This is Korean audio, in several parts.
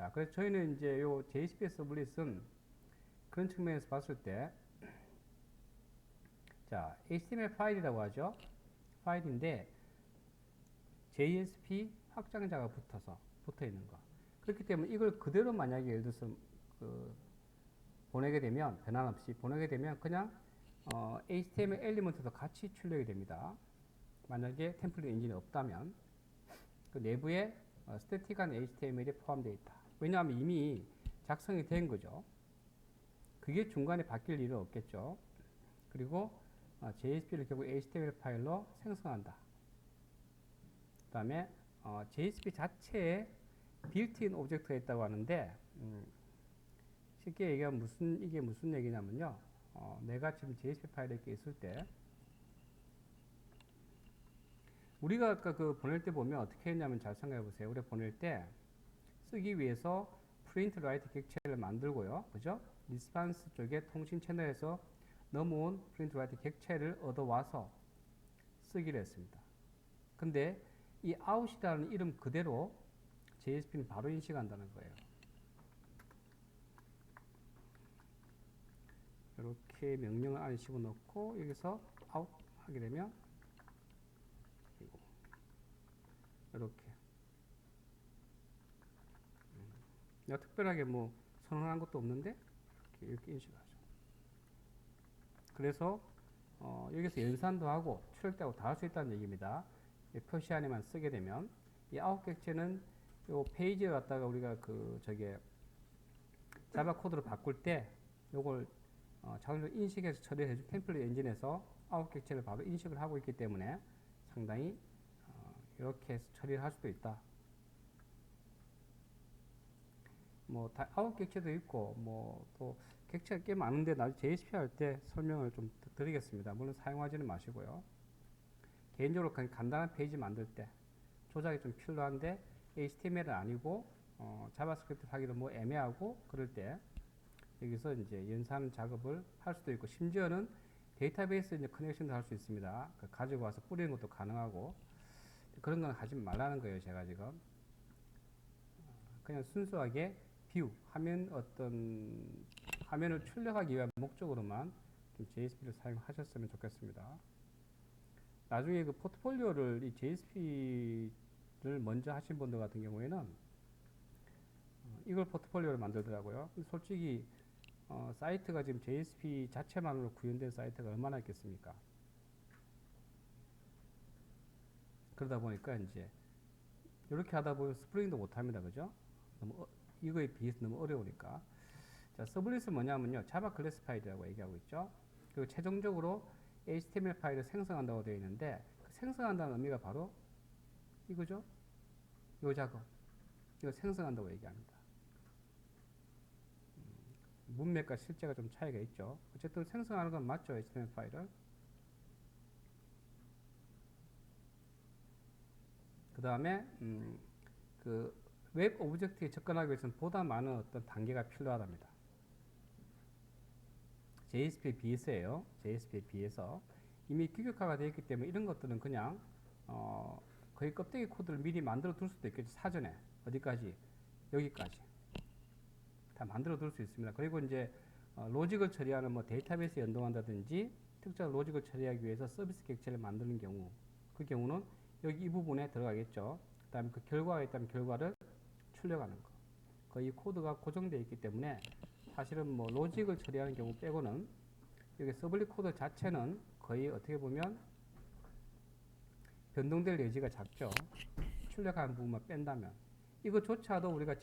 자, 그래서 저희는 이제 요 JSP 서블릿은 그런 측면에서 봤을 때, 자, HTML 파일이라고 하죠. 파일인데, JSP 확장자가 붙어 있는 거. 그렇기 때문에 이걸 그대로 만약에 예를 들어서 그 보내게 되면, 변환 없이 보내게 되면 그냥 HTML 엘리먼트도 같이 출력이 됩니다. 만약에 템플릿 엔진이 없다면 그 내부에 스태틱한 HTML이 포함되어 있다. 왜냐하면 이미 작성이 된 거죠. 그게 중간에 바뀔 일은 없겠죠. 그리고 JSP를 결국 HTML 파일로 생성한다. 그 다음에 JSP 자체에 빌트인 오브젝트가 있다고 하는데 쉽게 얘기하면 이게 무슨 얘기냐면요. 내가 지금 JSP 파일이 이렇게 있을 때 우리가 아까 그 보낼 때 보면 어떻게 했냐면 잘 생각해 보세요. 우리 보낼 때 쓰기 위해서 프린트 라이트 객체를 만들고요. 그죠? 리스판스 쪽에 통신 채널에서 넘어온 프린트 라이트 객체를 얻어와서 쓰기로 했습니다. 근데 이 out이라는 이름 그대로 JSP는 바로 인식한다는 거예요. 이렇게 명령을 안에 집어넣고 여기서 out 하게 되면 이렇게 내가 특별하게 뭐 선언한 것도 없는데 이렇게 인식하죠. 그래서 여기서 연산도 하고 출력도 하고 다 할 수 있다는 얘기입니다. 표시 안에만 쓰게 되면 이 아웃 객체는 요 페이지에 갖다가 우리가 그 저게 자바 코드로 바꿀 때 요걸 자동으로 인식해서 처리해준 템플릿 엔진에서 아웃 객체를 바로 인식을 하고 있기 때문에 상당히 이렇게 해서 처리를 할 수도 있다. 뭐 아웃 객체도 있고 뭐 또 객체가 꽤 많은데 나중에 JSP 할 때 설명을 좀 드리겠습니다. 물론 사용하지는 마시고요. 개인적으로 간단한 페이지 만들 때 조작이 좀 필요한데 HTML은 아니고 자바스크립트 하기도 뭐 애매하고 그럴 때 여기서 이제 연산 작업을 할 수도 있고 심지어는 데이터베이스 이제 커넥션도 할 수 있습니다. 가지고 와서 뿌리는 것도 가능하고 그런 건 하지 말라는 거예요. 제가 지금 그냥 순수하게 뷰 화면을 출력하기 위한 목적으로만 좀 JSP를 사용하셨으면 좋겠습니다. 나중에 그 포트폴리오를 이 JSP를 먼저 하신 분들 같은 경우에는 이걸 포트폴리오를 만들더라고요. 솔직히 사이트가 지금 JSP 자체만으로 구현된 사이트가 얼마나 있겠습니까? 그러다 보니까 이제 이렇게 하다 보면 스프링도 못합니다. 그죠? 이거에 비해서 너무 어려우니까. 자, 서블릿은 뭐냐면요. 자바 클래스 파일이라고 얘기하고 있죠. 그리고 최종적으로 HTML 파일을 생성한다고 되어 있는데 그 생성한다는 의미가 바로 이거죠. 요 작업. 이거 생성한다고 얘기합니다. 문맥과 실제가 좀 차이가 있죠. 어쨌든 생성하는 건 맞죠. HTML 파일을. 그 다음에 그 웹 오브젝트에 접근하기 위해서는 보다 많은 어떤 단계가 필요하답니다. JSP에 비해서예요. JSP에 비해서 이미 규격화가 되어 있기 때문에 이런 것들은 그냥 거의 껍데기 코드를 미리 만들어 둘 수도 있겠죠. 사전에 어디까지 여기까지 다 만들어 둘 수 있습니다. 그리고 이제 로직을 처리하는 뭐 데이터베이스 연동한다든지 특정 로직을 처리하기 위해서 서비스 객체를 만드는 경우 그 경우는 여기 이 부분에 들어가겠죠. 그 다음에 그 결과가 있다면 결과를 출력하는 거. 거의 코드가 고정되어 있기 때문에 사실은 뭐 로직을 처리하는 경우 빼고는 여기 서블릿 코드 자체는 거의 어떻게 보면 변동될 여지가 작죠. 출력하는 부분만 뺀다면 이거조차도 우리가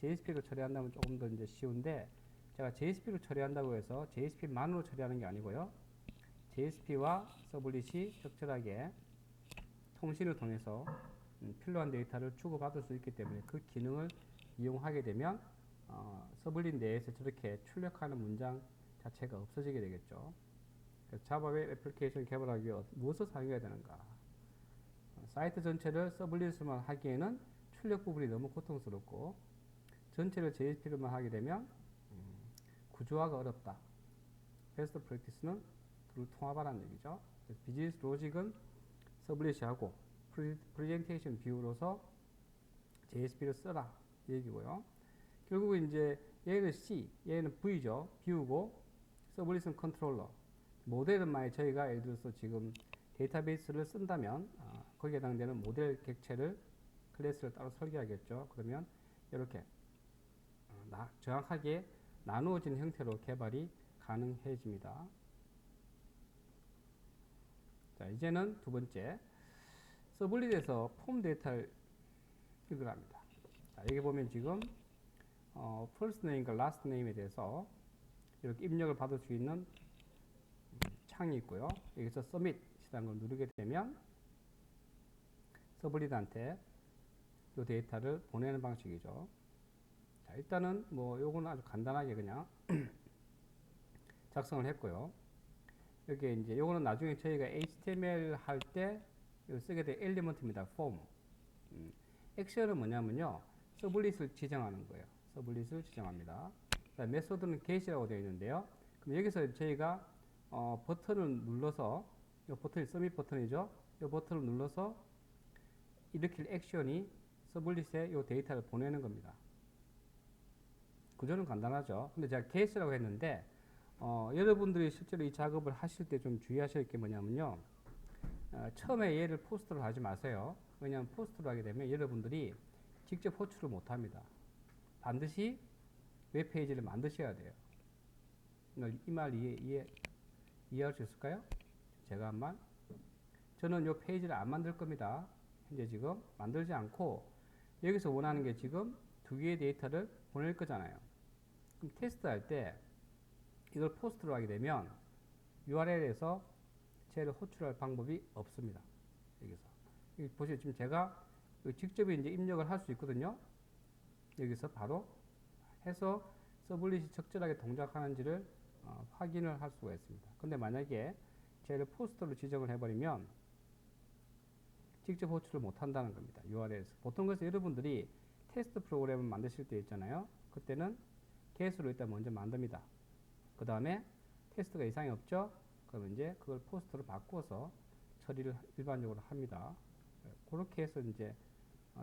JSP로 처리한다면 조금 더 이제 쉬운데 제가 JSP로 처리한다고 해서 JSP만으로 처리하는 게 아니고요. JSP와 서블릿이 적절하게 통신을 통해서 필요한 데이터를 주고받을 수 있기 때문에 그 기능을 이용하게 되면 서블릿 내에서 저렇게 출력하는 문장 자체가 없어지게 되겠죠. 그래서 자바 웹 애플리케이션 개발하기 위해 무엇을 사용해야 되는가? 사이트 전체를 서블릿으로만 하기에는 출력 부분이 너무 고통스럽고 전체를 JSP로만 하게 되면 구조화가 어렵다. 베스트 프랙티스는 둘을 통합하라는 얘기죠. 비즈니스 로직은 서블릿이 하고 프레젠테이션 뷰로서 JSP를 써라. 얘기고요. 결국은 이제 얘는 C, 얘는 V죠. 비우고 서블릿은 컨트롤러. 모델은 만약 저희가 예를 들어서 지금 데이터베이스를 쓴다면 거기에 해당되는 모델 객체를 클래스를 따로 설계하겠죠. 그러면 이렇게 정확하게 나누어진 형태로 개발이 가능해집니다. 자, 이제는 두 번째 서블릿에서 폼 데이터를 읽으랍니다. 자, 여기 보면 지금 first name과 last name에 대해서 이렇게 입력을 받을 수 있는 창이 있고요. 여기서 submit이라는 걸 누르게 되면 서블릿한테 이 데이터를 보내는 방식이죠. 자, 일단은 뭐 요거는 아주 간단하게 그냥 작성을 했고요. 여기 이제 요거는 나중에 저희가 HTML 할 때 쓰게 될 엘리먼트입니다. 폼. 액션은 뭐냐면요. 서블릿을 지정하는 거예요. 서블릿을 지정합니다. 메소드는 get이라고 되어 있는데요. 그럼 여기서 저희가 버튼을 눌러서 이 버튼이 서밋 버튼이죠. 이 버튼을 눌러서 일으킬 액션이 서블릿에 이 데이터를 보내는 겁니다. 구조는 간단하죠. 근데 제가 get이라고 했는데 여러분들이 실제로 이 작업을 하실 때 좀 주의하실 게 뭐냐면요. 처음에 얘를 포스트로 하지 마세요. 왜냐하면 포스트로 하게 되면 여러분들이 직접 호출을 못 합니다. 반드시 웹페이지를 만드셔야 돼요. 이 말 이해할 수 있을까요? 제가 한 말. 저는 이 페이지를 안 만들 겁니다. 현재 지금 만들지 않고 여기서 원하는 게 지금 두 개의 데이터를 보낼 거잖아요. 그럼 테스트 할 때 이걸 포스트로 하게 되면 URL에서 쟤를 호출할 방법이 없습니다. 여기서. 여기 보시면 지금 제가 직접 이제 입력을 할 수 있거든요. 여기서 바로 해서 서블릿이 적절하게 동작하는지를 확인을 할 수가 있습니다. 근데 만약에 쟤를 포스트로 지정을 해버리면 직접 호출을 못 한다는 겁니다. URL에서. 보통 그래서 여러분들이 테스트 프로그램을 만드실 때 있잖아요. 그때는 get으로 일단 먼저 만듭니다. 그 다음에 테스트가 이상이 없죠? 그러면 이제 그걸 포스트로 바꿔서 처리를 일반적으로 합니다. 그렇게 해서 이제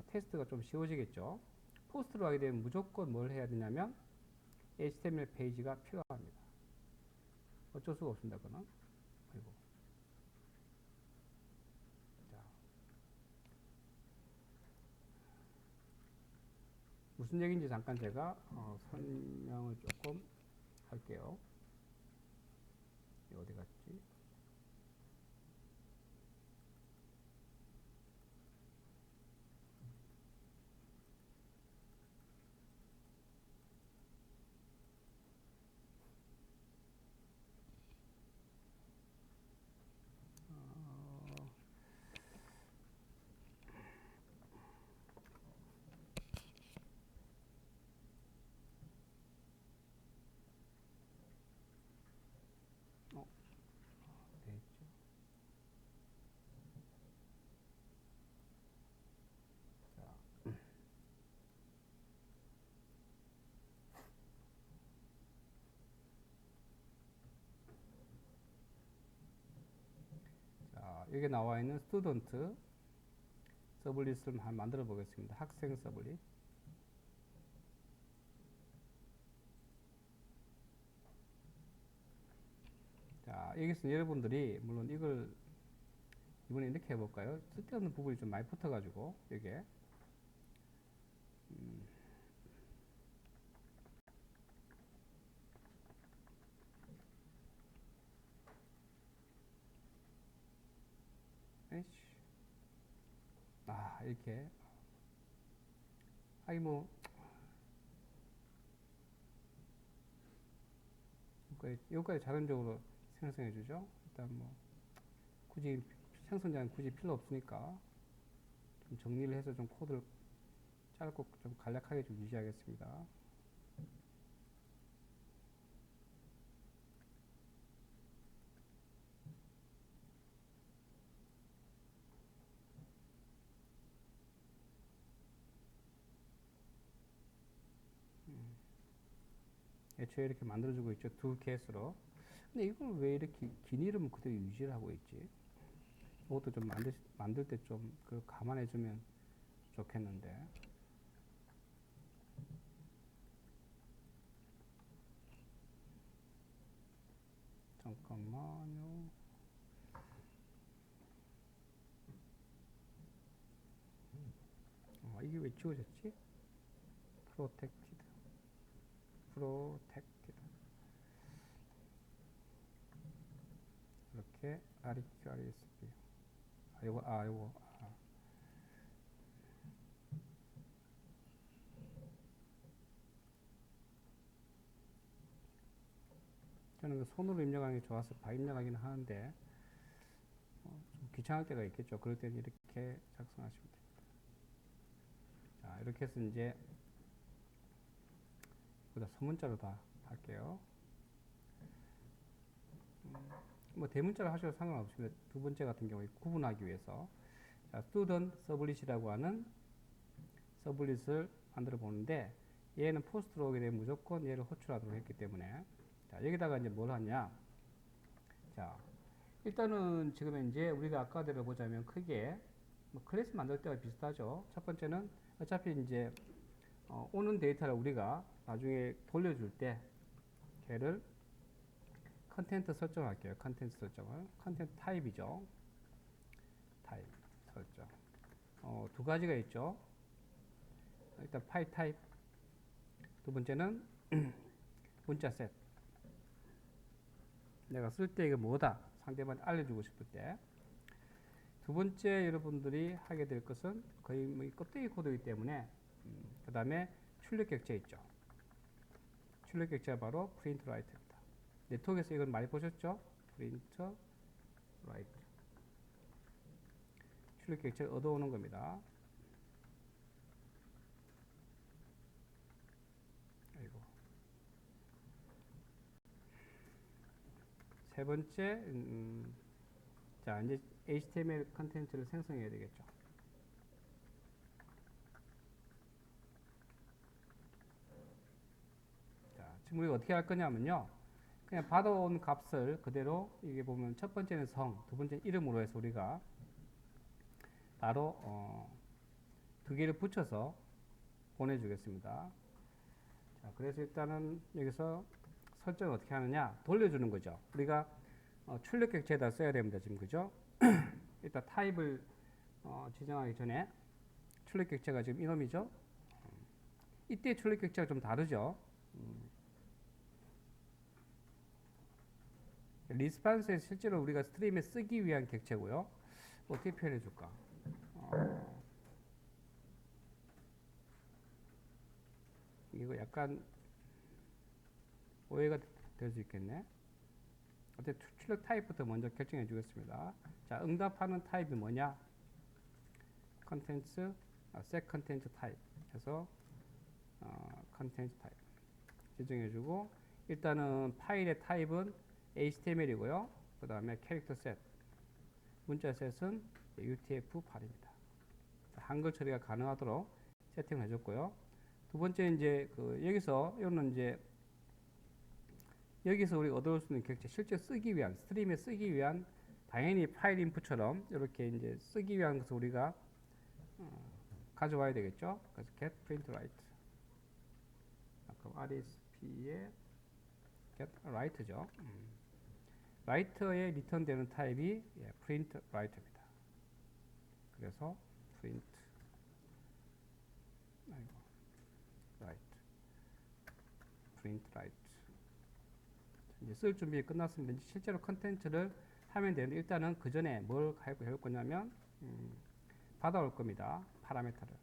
테스트가 좀 쉬워지겠죠? 포스트로 하게 되면 무조건 뭘 해야 되냐면 HTML 페이지가 필요합니다. 어쩔 수가 없습니다. 그거는. 그리고 자, 무슨 얘기인지 잠깐 제가 설명을 조금 할게요. 어디 갔지? 돼 있죠. 자, 여기 나와 있는 스튜던트 서블릿을 만들어 보겠습니다. 학생 서블릿. 자, 여기서 여러분들이 물론 이걸 이번에 이렇게 해볼까요? 쓸데없는 부분이 좀 많이 붙어가지고 여기에 이렇게 뭐 여기까지 자동적으로 생성해 주죠. 일단 뭐 굳이 생성자는 굳이 필요 없으니까 좀 정리를 해서 좀 코드를 짧고 좀 간략하게 좀 유지하겠습니다. 애초에 이렇게 만들어주고 있죠. 두 개수로. 근데 이걸 왜 이렇게 긴 이름을 그대로 유지를 하고 있지? 이것도 좀 만들 때 좀 그 감안해주면 좋겠는데. 잠깐만요. 이게 왜 지워졌지? 프로텍티드 이렇게 REQ, RESP. 요거 저는 그 손으로 입력하는 게 좋아서 다 입력하긴 하는데 좀 귀찮을 때가 있겠죠. 그럴 때는 이렇게 작성하시면 됩니다. 자, 이렇게 해서 이제 여기다 소문자로 다 할게요. 뭐 대문자로 하셔도 상관없습니다. 두 번째 같은 경우에 구분하기 위해서 자, student 서블릿이라고 하는 서블릿을 만들어 보는데 얘는 포스트로 오게 되면 무조건 얘를 호출하도록 했기 때문에 자, 여기다가 이제 뭘 하냐. 자, 일단은 지금 이제 우리가 아까대로 보자면 크게 뭐 클래스 만들 때와 비슷하죠. 첫 번째는 어차피 이제 오는 데이터를 우리가 나중에 돌려줄 때 걔를 컨텐트 설정할게요. 컨텐트 설정을 컨텐트 타입이죠. 타입 설정 두 가지가 있죠. 일단 파일 타입, 두 번째는 문자 셋. 내가 쓸 때 이거 뭐다 상대방한테 알려주고 싶을 때. 두 번째 여러분들이 하게 될 것은 거의 뭐 껍데기 코드이기 때문에 그 다음에 출력 객체 있죠. 출력 객체가 바로 print write입니다. 네트워크에서 이걸 많이 보셨죠? print write. 출력 객체를 얻어오는 겁니다. 아이고. 세 번째, 자, 이제 HTML 컨텐츠를 생성해야 되겠죠. 자, 지금 우리가 어떻게 할 거냐면요. 그냥 받아온 값을 그대로 이게 보면 첫 번째는 성, 두 번째는 이름으로 해서 우리가 바로 두 개를 붙여서 보내주겠습니다. 자, 그래서 일단은 여기서 설정을 어떻게 하느냐 돌려주는 거죠. 우리가 출력 객체에다 써야 됩니다. 지금 그죠? 일단 타입을 지정하기 전에 출력 객체가 지금 이놈이죠. 이때 출력 객체가 좀 다르죠. 리스판스에 실제로 우리가 스트림에 쓰기 위한 객체고요. 어떻게 표현해 줄까? 이거 약간 오해가 될 수 있겠네. 어때 출력 타입부터 먼저 결정해 주겠습니다. 자, 응답하는 타입이 뭐냐? 컨텐츠, set 컨텐츠 타입 해서 컨텐츠 타입 지정해 주고 일단은 파일의 타입은 HTML이고요. 그 다음에 캐릭터 셋, 문자 셋은 UTF-8입니다. 한글 처리가 가능하도록 세팅을 해줬고요. 두 번째 이제 여기서 이거는 이제 여기서 우리 얻을 수 있는 객체 실제 쓰기 위한 스트림에 쓰기 위한 당연히 파일 인풋처럼 이렇게 이제 쓰기 위한 것을 우리가 가져와야 되겠죠. 그래서 get print write. 그럼 RESP의 get write죠. write에 리턴되는 타입이 print write입니다. 그래서 print write, print write. 이제 쓸 준비 끝났습니다. 이제 실제로 컨텐츠를 하면 되는데 일단은 그 전에 뭘 해볼 거냐면 받아올 겁니다. 파라메터를.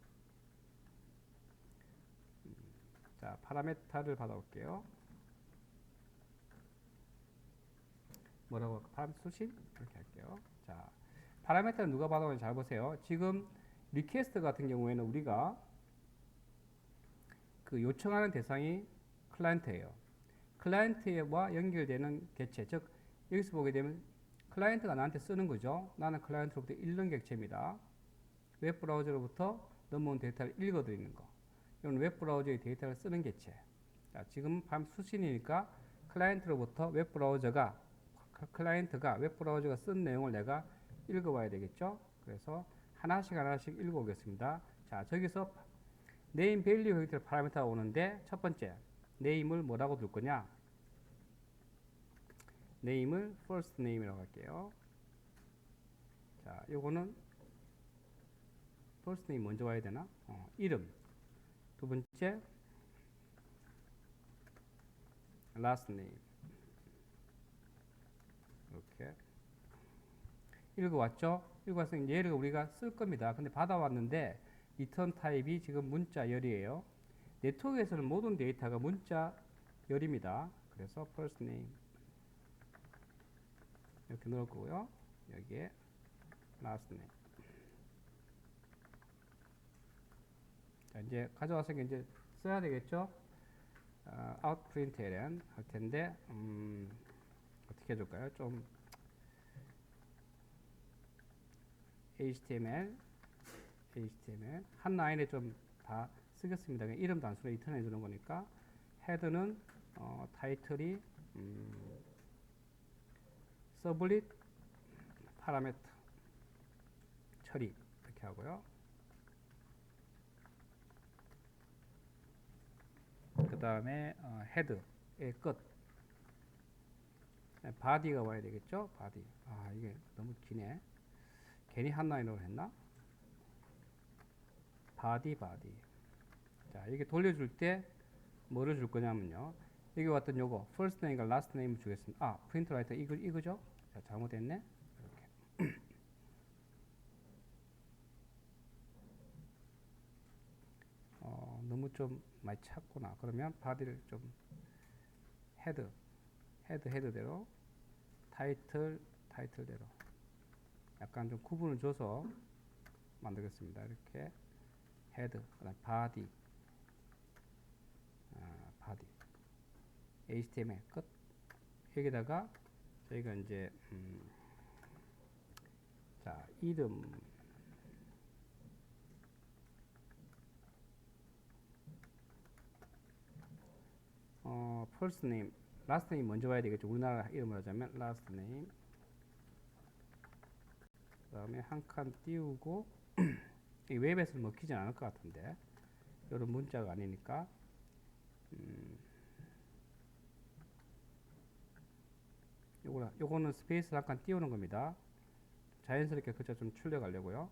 자, 파라메터를 받아올게요. 뭐라고 할까? 파라메터 수신? 이렇게 할게요. 자, 파라메터는 누가 받아오는지 잘 보세요. 지금 리퀘스트 같은 경우에는 우리가 그 요청하는 대상이 클라이언트예요. 클라이언트와 연결되는 객체, 즉 여기서 보게 되면 클라이언트가 나한테 쓰는 거죠. 나는 클라이언트로부터 읽는 객체입니다. 웹브라우저로부터 넘어온 데이터를 읽어드리는 거. 이건 웹브라우저의 데이터를 쓰는 객체. 자, 지금 밤 수신이니까 클라이언트로부터 클라이언트가 웹브라우저가 쓴 내용을 내가 읽어봐야 되겠죠. 그래서 하나씩 읽어보겠습니다. 자, 저기서 네임 밸류 획득 파라미터가 오는데 첫 번째 네임을 뭐라고 둘 거냐? name을 first name이라고 할게요. 자, 요거는 first name 먼저 와야 되나? 이름. 두 번째 last name. 이렇게 읽어왔죠? 읽어와서 이제 얘를 우리가 쓸 겁니다. 근데 받아왔는데 리턴 타입이 지금 문자열이에요. 네트워크에서는 모든 데이터가 문자열입니다. 그래서 first name 이렇게 넣을 거고요. 여기에 last name. 자, 이제 가져와서 이제 써야 되겠죠? outprintln 할 텐데 어떻게 해줄까요? 좀 HTML 한 라인에 좀 다 쓰겠습니다. 이름 단수로 리턴 해주는 거니까 헤드는 타이틀이 서블릿 파라미터 처리 이렇게 하고요. 그 다음에 헤드의 끝 바디가 와야 되겠죠. 바디. 아, 이게 너무 기네. 괜히 한 라인으로 했나? 바디. 자, 이게 돌려줄 때 뭐를 줄 거냐면요. 여기 왔던 요거 first name과 last name 주겠습니다. 아, 프린트 라이터 이거죠? 자, 잘못했네. 이렇게. 너무 좀 많이 찼구나. 그러면 바디를 좀 헤드대로 타이틀대로 약간 좀 구분을 줘서 만들겠습니다. 이렇게 헤드, 그다음 바디, 바디, HTML 끝. 여기다가 저희가 이제 자, 이름 first name, last name 먼저 와야 되겠죠. 우리나라 이름으로 하자면 last name. 그 다음에 한 칸 띄우고 이 웹에서는 먹히진 않을 것 같은데 이런 문자가 아니니까 요거는 스페이스 한 칸 띄우는 겁니다. 자연스럽게 글자 좀 출력하려고요.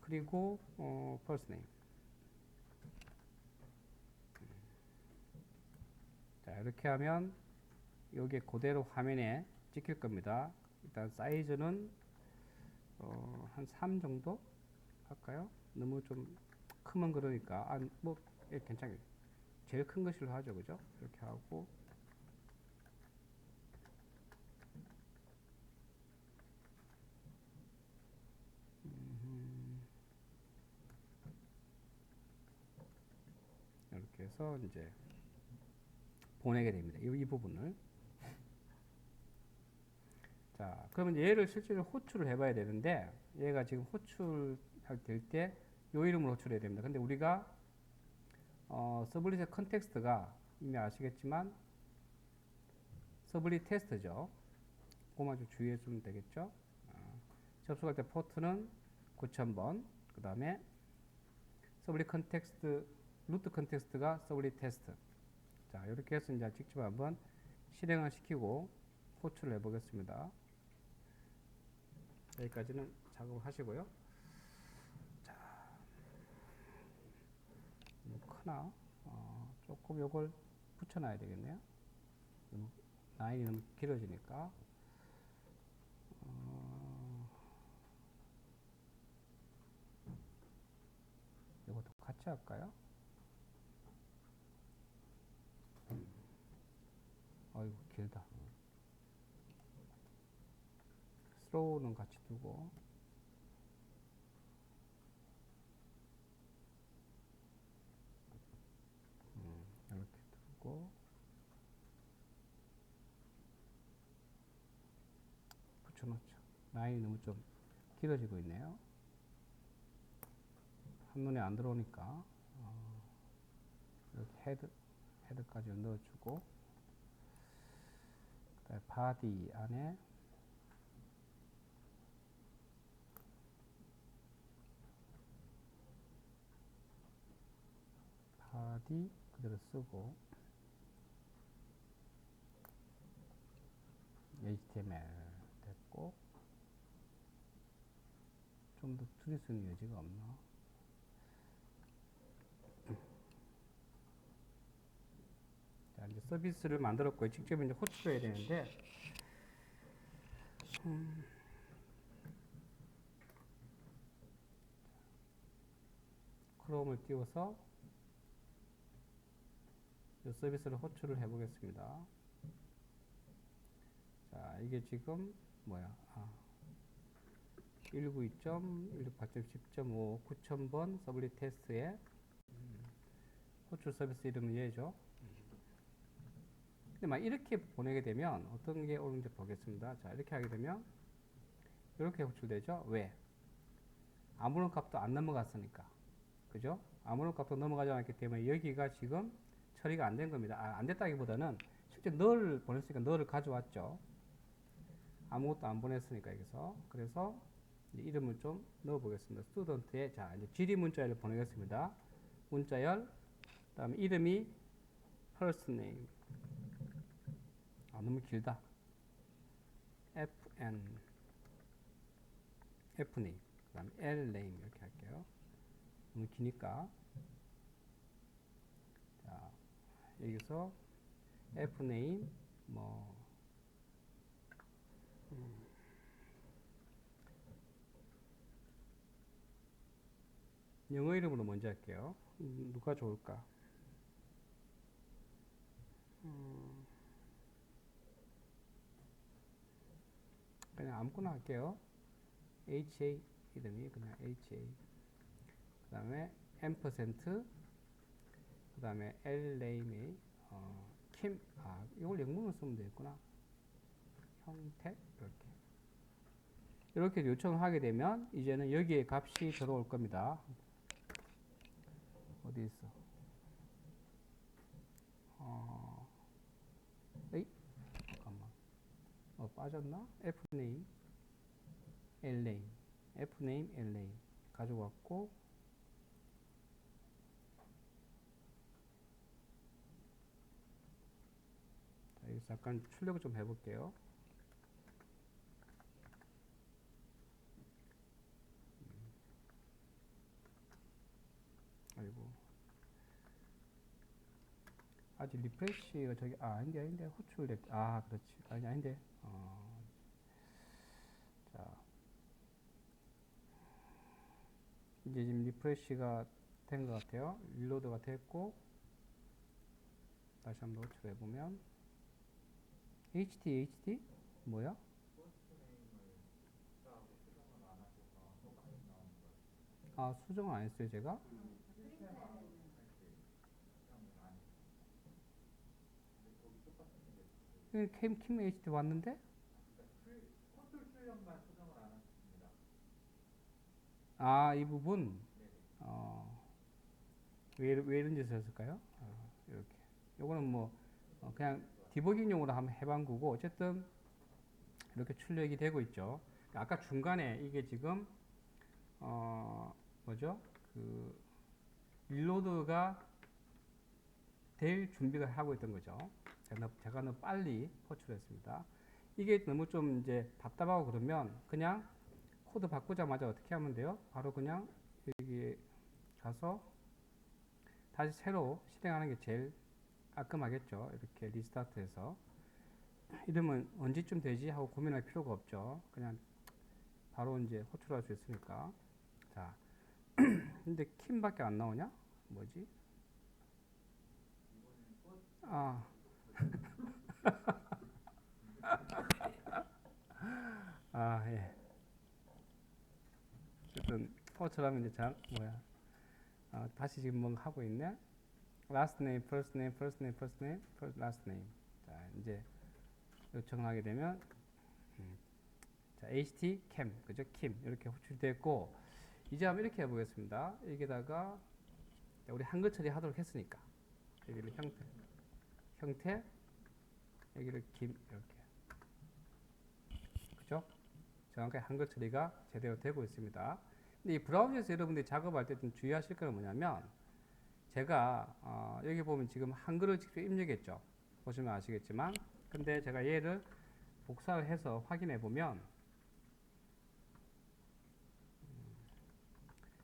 그리고 first name. 자, 이렇게 하면 요게 그대로 화면에 찍힐 겁니다. 일단 사이즈는 한 3 정도 할까요? 너무 좀 크면 그러니까 뭐 괜찮아요. 제일 큰 것으로 하죠, 그죠? 이렇게 하고 이렇게 해서 이제 보내게 됩니다. 이 부분을. 자, 그러면 얘를 실제로 호출을 해봐야 되는데 얘가 지금 호출할 때 요 이름으로 호출해야 됩니다. 근데 우리가 서블릿의 컨텍스트가 이미 아시겠지만 서블릿 테스트죠. 그거만 좀 주의해 주면 되겠죠. 접속할 때 포트는 9000번, 그 다음에 서블릿 컨텍스트, 루트 컨텍스트가 서블릿 테스트. 자, 이렇게 해서 이제 직접 한번 실행을 시키고 호출을 해보겠습니다. 여기까지는 작업을 하시고요. 자, 너무 크나? 조금 요걸 붙여놔야 되겠네요. 라인이 너무 길어지니까. 이것도 같이 할까요? 아이고, 길다. 슬로우는 같이 두고. 이렇게 두고. 붙여놓죠. 라인이 너무 좀 길어지고 있네요. 한눈에 안 들어오니까. 이렇게 헤드까지 넣어주고. 바디 안에 바디 그대로 쓰고 HTML 됐고, 좀 더 줄일 수 있는 여지가 없나? 자, 이제 서비스를 만들었고, 직접 이제 호출해야 되는데, 크롬을 띄워서 이 서비스를 호출을 해 보겠습니다. 자, 이게 지금 뭐야? 192.168.10.5 9000번 서블릿 테스트에 호출 서비스 이름은 얘죠. 근데 막 이렇게 보내게 되면 어떤 게 오는지 보겠습니다. 자, 이렇게 하게 되면 이렇게 호출되죠. 왜? 아무런 값도 안 넘어갔으니까. 그죠? 아무런 값도 넘어가지 않았기 때문에 여기가 지금 처리가 안 된 겁니다. 안 됐다기보다는 실제 널을 보냈으니까 널을 가져왔죠. 아무것도 안 보냈으니까 여기서. 그래서 이름을 좀 넣어 보겠습니다. 스튜던트에 자, 이제 지리 문자열을 보내겠습니다. 문자열, 그다음에 이름이 first name. 너무 길다. fname, 그다음에 lname 이렇게 할게요. 너무 기니까. 자, 여기서 fname 뭐 영어 이름으로 먼저 할게요. 누가 좋을까? 그냥 아무거나 할게요. HA 이름이 그냥 HA. 그 다음에 앰퍼센트, 그 다음에 L네임이 킴. 이걸 영문으로 쓰면 되겠구나. 형태 이렇게 요청을 하게 되면 이제는 여기에 값이 들어올 겁니다. 어디 있어? 에이, 잠깐만. 빠졌나? fname, lname, fname, lname 가져왔고, 자, 여기서 잠깐 출력을 좀 해볼게요. 아이고. 아직 리프레시가 저기, 아닌데, 호출됐, 그렇지. 아닌데. 자, 이제 지금 리프레시가 된 것 같아요. 릴로드가 됐고, 다시 한번 호출해보면, HT? 뭐야? 수정을 안 했어요, 제가? 킴 HT 왔는데? 이 부분? 왜 이런 짓을 했을까요? 이렇게. 요거는 뭐, 그냥 디버깅용으로 한번 해본 거고, 어쨌든, 이렇게 출력이 되고 있죠. 아까 중간에 이게 지금, 뭐죠? 릴로드가 될 준비를 하고 있던 거죠. 제가 너무 빨리 호출했습니다. 이게 너무 좀 이제 답답하고 그러면 그냥 코드 바꾸자마자 어떻게 하면 돼요? 바로 그냥 여기 가서 다시 새로 실행하는 게 제일 깔끔하겠죠. 이렇게 리스타트해서 이러면 언제쯤 되지 하고 고민할 필요가 없죠. 그냥 바로 이제 호출할 수 있으니까. 자, 근데 킴밖에 안 나오냐? 뭐지? 예. 어쨌든 호출하면 이제 다시 지금 뭔가 하고 있네. last name, first name, first name, first name, last name. 자, 이제 요청을 하게 되면 자, ht cam, 그죠? 킴 이렇게 호출됐고 이제 한번 이렇게 해보겠습니다. 여기다가 우리 한글 처리하도록 했으니까 여기를 형태 여기를 김 이렇게 그죠? 정확하게 한글 처리가 제대로 되고 있습니다. 근데 이 브라우저에서 여러분들이 작업할 때 좀 주의하실 거는 뭐냐면 제가 여기 보면 지금 한글을 직접 입력했죠. 보시면 아시겠지만 근데 제가 얘를 복사를 해서 확인해 보면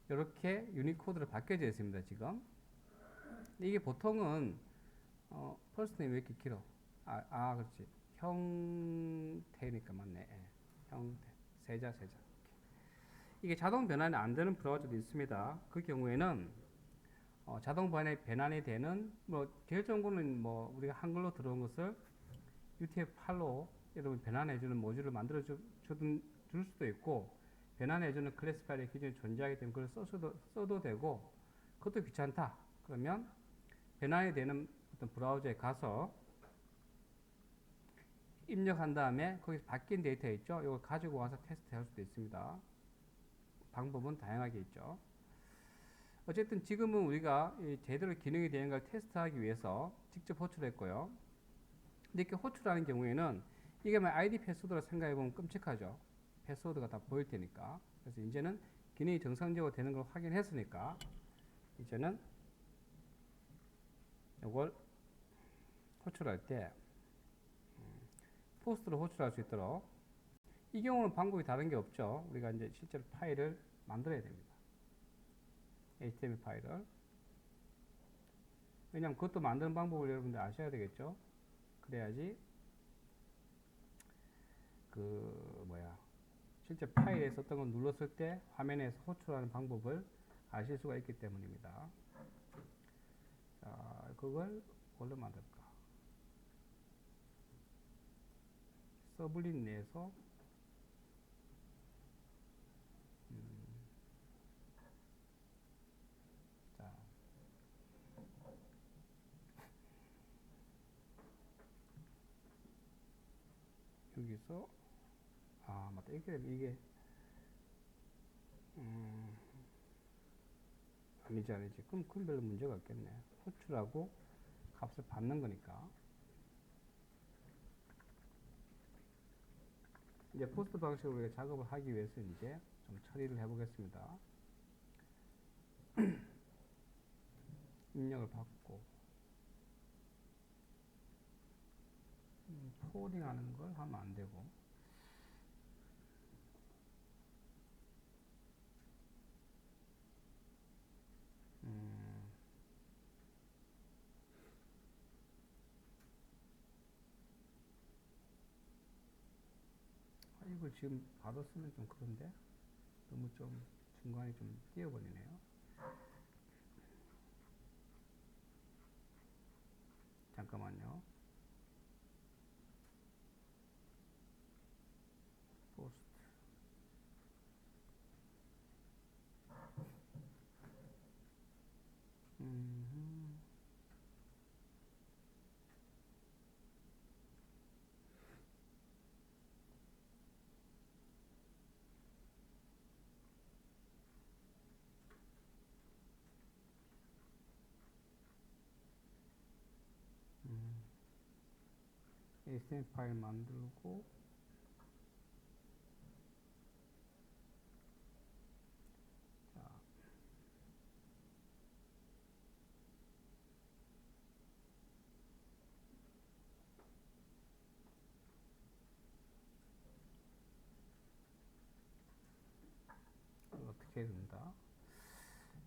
이렇게 유니코드로 바뀌어져 있습니다. 지금 이게 보통은 퍼스트네임 왜 이렇게 길어? 그렇지. 형태니까 맞네. 예, 형태 세자. 이게 자동 변환이 안 되는 브라우저도 있습니다. 그 경우에는 자동 변환이 되는 제일 좋은 거는 우리가 한글로 들어온 것을 UTF-8로 여러분 변환해주는 모듈을 만들어 줄 수도 있고, 변환해주는 클래스 파일이 기존에 존재하기 때문에 그걸 써도 되고, 그것도 귀찮다 그러면 변환이 되는 어떤 브라우저에 가서 입력한 다음에 거기서 바뀐 데이터 있죠, 이걸 가지고 와서 테스트 할 수도 있습니다. 방법은 다양하게 있죠. 어쨌든 지금은 우리가 제대로 기능이 되는 걸 테스트하기 위해서 직접 호출했고요. 근데 이렇게 호출하는 경우에는 이게 아이디 패스워드로 생각해보면 끔찍하죠. 패스워드가 다 보일 테니까. 그래서 이제는 기능이 정상적으로 되는 걸 확인했으니까 이제는 이걸 호출할 때 포스트로 호출할 수 있도록, 이 경우는 방법이 다른 게 없죠. 우리가 이제 실제로 파일을 만들어야 됩니다. HTML 파일을. 왜냐면 그것도 만드는 방법을 여러분들 아셔야 되겠죠. 그래야지 실제 파일에 썼던 걸 눌렀을 때 화면에서 호출하는 방법을 아실 수가 있기 때문입니다. 자, 그걸 뭘로 만들까? 서블릿 내에서 자, 여기서 맞다. 이렇게 되면 이게 아니지. 그럼 별로 문제가 없겠네. 호출하고 값을 받는 거니까. 이제 포스트 방식으로 우리가 작업을 하기 위해서 이제 좀 처리를 해보겠습니다. 입력을 받고 포워딩 하는 걸 하면 안 되고, 이걸 지금 바로 쓰면 좀 그런데 너무 좀 중간에 좀 띄어버리네요. 잠깐만요. 포스트 HTML 파일 만들고, 자, 어떻게 해야 된다.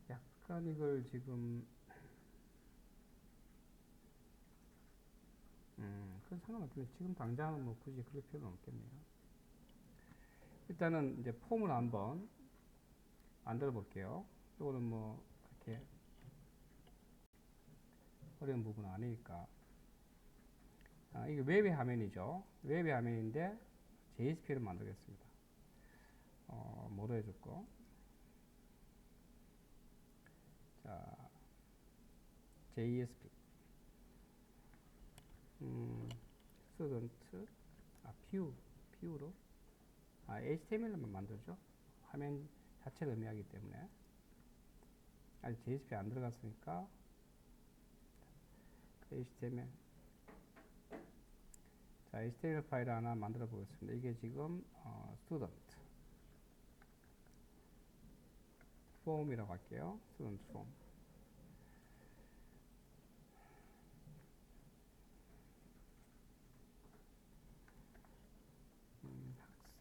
약간 이걸 지금 큰 상관없겠네요. 지금 당장은 굳이 그럴 필요는 없겠네요. 일단은 이제 폼을 한번 만들어 볼게요. 이거는 이렇게 어려운 부분은 아니니까. 이게 웹의 화면이죠. 웹의 화면인데 JSP를 만들겠습니다. 뭐로 해줄 거? 자, JSP. 스튜던트. 뷰로. HTML로만 만들죠. 화면 자체를 의미하기 때문에. 아직 JSP 안 들어갔으니까 HTML. 자, HTML 파일 하나 만들어 보겠습니다. 이게 지금 student form이라고 할게요. student form.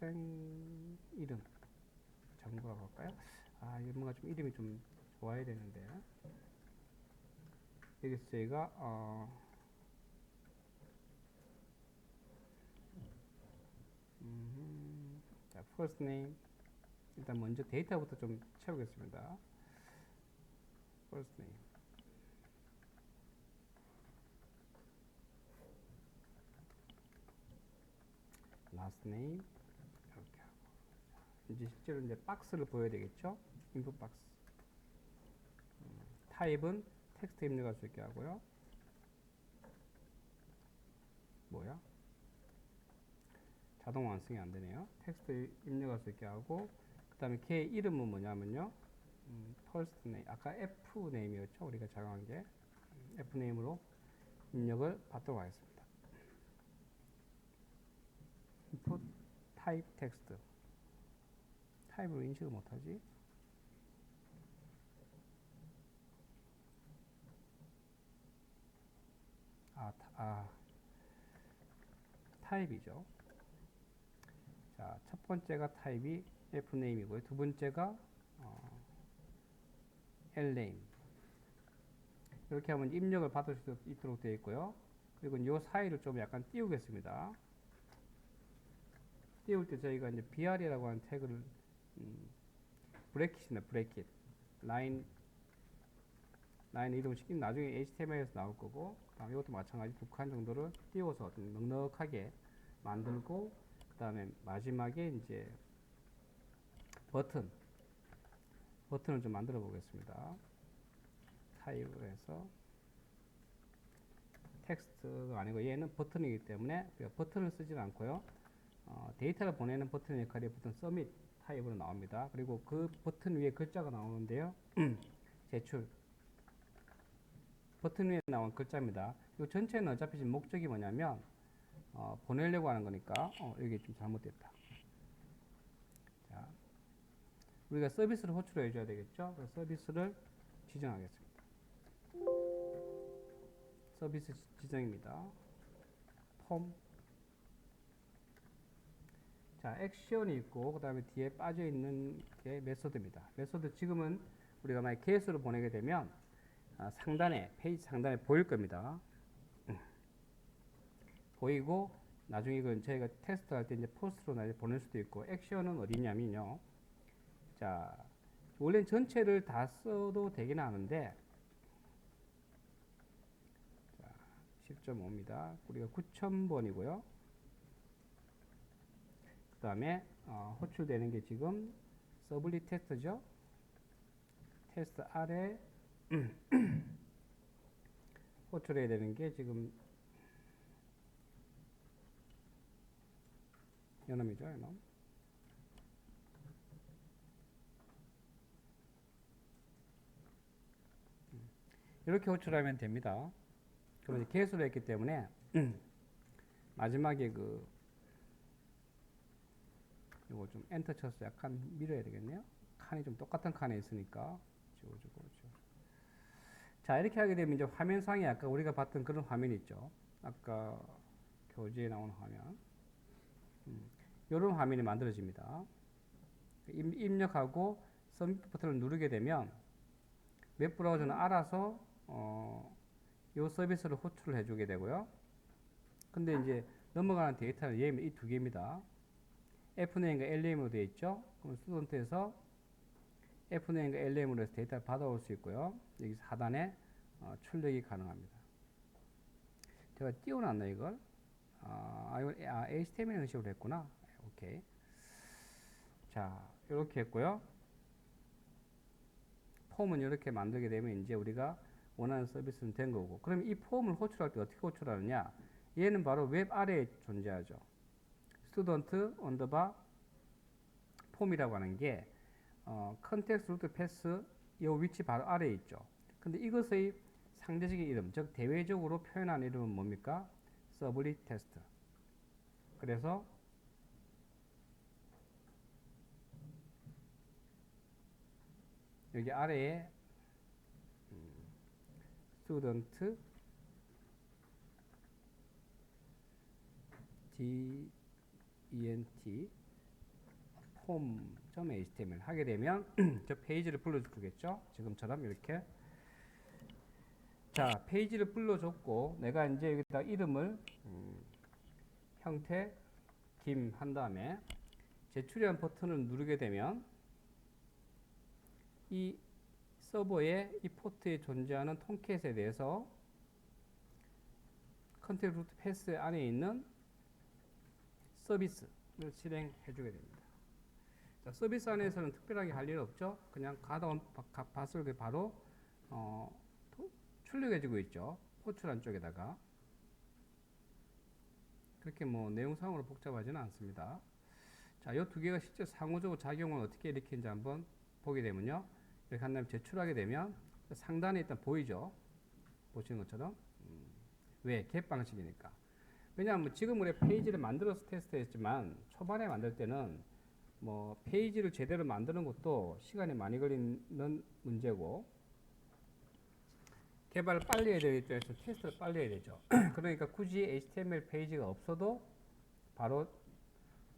학생 이름 정보라고 할까요? 아, 이거 뭔가 좀 이름이 좀 좋아야 되는데. 여기서 저희가 자, first name 일단 먼저 데이터부터 좀 채우겠습니다. first name, last name 이렇게 하고 이제 실제로 이제 박스를 보여야 되겠죠? input 박스. 타입은 텍스트 입력할 수 있게 하고요. 뭐야? 자동 완성이 안 되네요. 텍스트 입력할 수 있게 하고, 그 다음에 걔 이름은 뭐냐면요. first name, 아까 F 네임이었죠. 우리가 작성한 게. F 네임으로 입력을 받도록 하겠습니다. input type text. 타입으로 인식을 못하지? 타입이죠. 자, 첫 번째가 타입이 fname이고요. 두 번째가 lname. 이렇게 하면 입력을 받을 수 있도록 되어 있고요. 그리고 이 사이를 좀 약간 띄우겠습니다. 띄울 때 저희가 이제 br이라고 하는 태그를 브래킷이네, 브래킷. 라인 이동 시키면 나중에 HTML에서 나올 거고, 그다음 이것도 마찬가지 두 칸 정도를 띄워서 좀 넉넉하게 만들고, 그다음에 마지막에 이제 버튼을 좀 만들어 보겠습니다. 타입을 해서 텍스트가 아니고 얘는 버튼이기 때문에 버튼을 쓰진 않고요. 데이터를 보내는 버튼 역할이 버튼 서밋 타입으로 나옵니다. 그리고 그 버튼 위에 글자가 나오는데요. 제출. 버튼 위에 나온 글자입니다. 이 전체는 어차피 지금 목적이 뭐냐면 보내려고 하는 거니까 여기 좀 잘못됐다. 자, 우리가 서비스를 호출해 줘야 되겠죠. 그래서 서비스를 지정하겠습니다. 서비스 지정입니다. 폼. 자, 액션이 있고 그 다음에 뒤에 빠져 있는 게 메소드입니다. 메소드 지금은 우리가 만약 개수를 보내게 되면 상단에 페이지 상단에 보일 겁니다. 보이고 나중에 이건 저희가 테스트 할 때 이제 포스트로 보낼 수도 있고. 액션은 어디냐면요. 자, 원래 전체를 다 써도 되긴 하는데, 자, 10.5입니다. 우리가 9000번이고요. 그 다음에 호출되는 게 지금 서블리 테스트죠. 테스트 아래 호출해야 되는 게 지금 연음이죠, 연음. 이렇게 호출하면 됩니다. 그럼 이제 개수를 했기 때문에 마지막에 이거 좀 엔터 쳐서 약간 밀어야 되겠네요. 칸이 좀 똑같은 칸에 있으니까 지워주고. 자, 이렇게 하게 되면 이제 화면상에 아까 우리가 봤던 그런 화면이 있죠. 아까 교재에 나오는 화면. 이런 화면이 만들어집니다. 입력하고 서밋 버튼을 누르게 되면 웹브라우저는 알아서 이 서비스를 호출을 해주게 되고요. 근데 이제 넘어가는 데이터는 이 두 개입니다. fname과 lname으로 되어 있죠. 그럼 스튜던트에서 fname과 lname으로 해서 데이터를 받아올 수 있고요. 여기 하단에 출력이 가능합니다. 제가 띄워놨나 이걸? HTML 형식으로 했구나. 오케이. 자, 이렇게 했고요. 폼은 이렇게 만들게 되면 이제 우리가 원하는 서비스는 된 거고. 그럼 이 폼을 호출할 때 어떻게 호출하느냐? 얘는 바로 웹 아래에 존재하죠. 스튜던트 언더바 폼이라고 하는 게 컨텍스트 루트 패스 이 위치 바로 아래에 있죠. 근데 이것의 상대적인 이름, 즉 대외적으로 표현한 이름은 뭡니까? 서블리 테스트. 그래서 여기 아래에 스튜던트 DENT 폼.html 하게 되면 저 페이지를 불러주겠죠. 지금처럼 이렇게. 자, 페이지를 불러줬고 내가 이제 여기다 이름을 형태 김 한 다음에 제출이라는 버튼을 누르게 되면 이 서버에 이 포트에 존재하는 톰캣에 대해서 컨트롤 루트 패스 안에 있는 서비스를 실행해 주게 됩니다. 자, 서비스 안에서는 특별하게 할 일 없죠. 그냥 가다운 밭을 바로 출력해 주고 있죠. 포출한 쪽에다가. 그렇게 뭐 내용상으로 복잡하지는 않습니다. 자, 이 두 개가 실제 상호적으로 작용을 어떻게 일으키는지 한번 보게 되면요. 이렇게 한 다음에 제출하게 되면 상단에 일단 보이죠. 보시는 것처럼. 왜? 겟 방식이니까. 왜냐하면 지금 우리 페이지를 만들어서 테스트했지만 초반에 만들 때는 뭐 페이지를 제대로 만드는 것도 시간이 많이 걸리는 문제고 개발을 빨리 해야 되기 때문에 테스트를 빨리 해야 되죠. 그러니까 굳이 HTML 페이지가 없어도 바로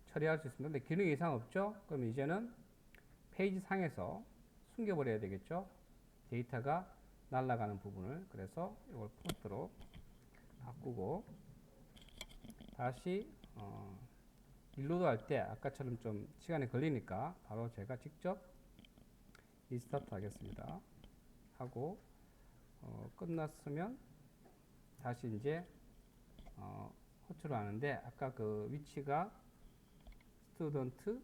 처리할 수 있습니다. 근데 기능 이상 없죠? 그럼 이제는 페이지 상에서 숨겨버려야 되겠죠? 데이터가 날아가는 부분을. 그래서 이걸 포스트로 바꾸고 다시 일로드 할 때 아까처럼 좀 시간이 걸리니까 바로 제가 직접 리스타트 하겠습니다. 하고 끝났으면 다시 이제 호출을 하는데 아까 그 위치가 스튜던트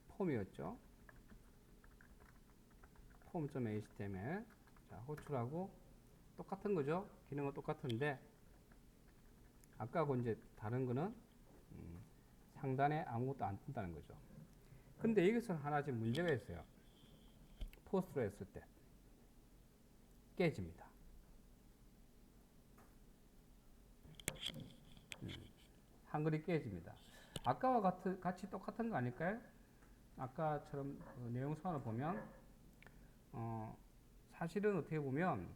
폼이었죠. 폼.html. 자, 호출하고 똑같은 거죠. 기능은 똑같은데 아까하고 이제 다른 거는 상단에 아무것도 안 뜬다는 거죠. 근데 여기서 하나 지금 문제가 있어요. 포스트로 했을 때 깨집니다. 한글이 깨집니다. 아까와 같이 똑같은 거 아닐까요? 아까처럼 그 내용선을 보면 사실은 어떻게 보면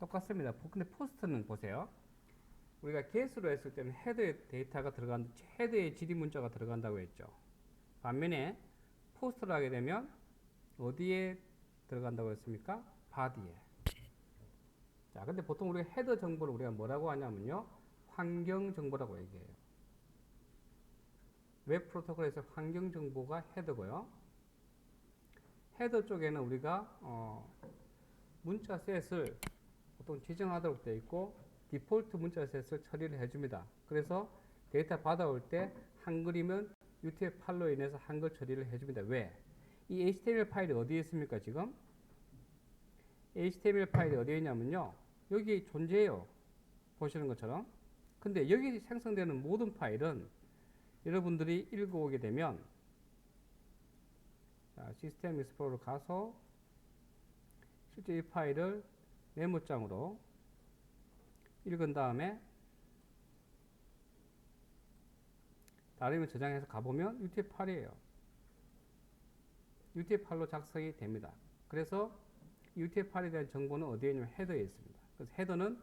똑같습니다. 근데 포스트는 보세요. 우리가 get으로 했을 때는 헤더에 데이터가 헤더에 지리 문자가 들어간다고 했죠. 반면에 포스트를 하게 되면 어디에 들어간다고 했습니까? body에. 자, 근데 보통 우리가 헤더 정보를 우리가 뭐라고 하냐면요. 환경 정보라고 얘기해요. 웹 프로토콜에서 환경 정보가 헤더고요. 헤더 쪽에는 우리가 문자 셋을 보통 지정하도록 되어 있고 디폴트 문자 셋을 처리를 해줍니다. 그래서 데이터 받아올 때 한글이면 UTF-8로 인해서 한글 처리를 해줍니다. 왜? 이 HTML 파일이 어디에 있습니까? 지금 HTML 파일이 어디에 있냐면요. 여기 존재해요. 보시는 것처럼. 근데 여기 생성되는 모든 파일은 여러분들이 읽어오게 되면 자, 시스템 익스플로러로 가서 실제 이 파일을 메모장으로 읽은 다음에 다르면 저장해서 가보면 UTF-8이에요. UTF-8로 작성이 됩니다. 그래서 UTF-8에 대한 정보는 어디에 있냐면 헤더에 있습니다. 그래서 헤더는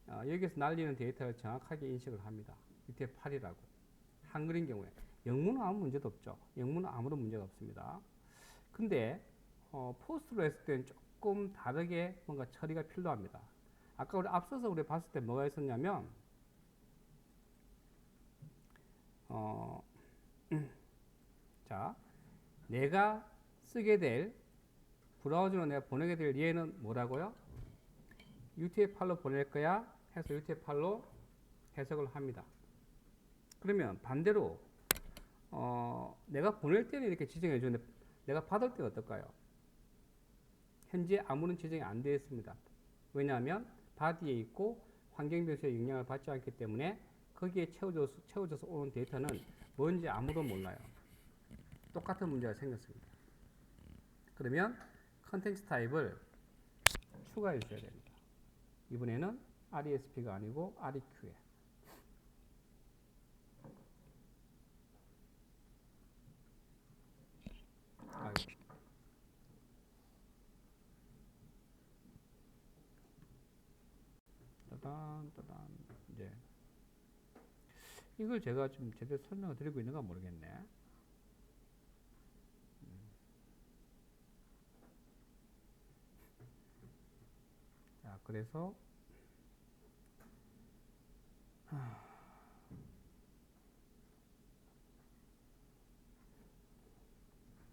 여기서 날리는 데이터를 정확하게 인식을 합니다. UTF-8이라고. 한글인 경우에. 영문은 아무 문제도 없죠. 영문은 아무런 문제가 없습니다. 근데 포스트로 했을 때는 조금 다르게 뭔가 처리가 필요합니다. 아까 우리 앞서서 우리 봤을 때 뭐가 있었냐면 자, 내가 쓰게 될 브라우저로 내가 보내게 될 얘는 뭐라고요? UTF-8로 보낼 거야 해서 UTF-8로 해석을 합니다. 그러면 반대로 내가 보낼 때는 이렇게 지정해 주는데 내가 받을 때는 어떨까요? 현재 아무런 지정이 안 되어 있습니다. 왜냐하면 바디에 있고 환경 변수에 영향을 받지 않기 때문에 거기에 채워져서 오는 데이터는 뭔지 아무도 몰라요. 똑같은 문제가 생겼습니다. 그러면 컨텐츠 타입을 추가해 주셔야 됩니다. 이번에는 RESP가 아니고 REQ에. 따단 이제 이걸 제가 좀 제대로 설명을 드리고 있는가 모르겠네. 그래서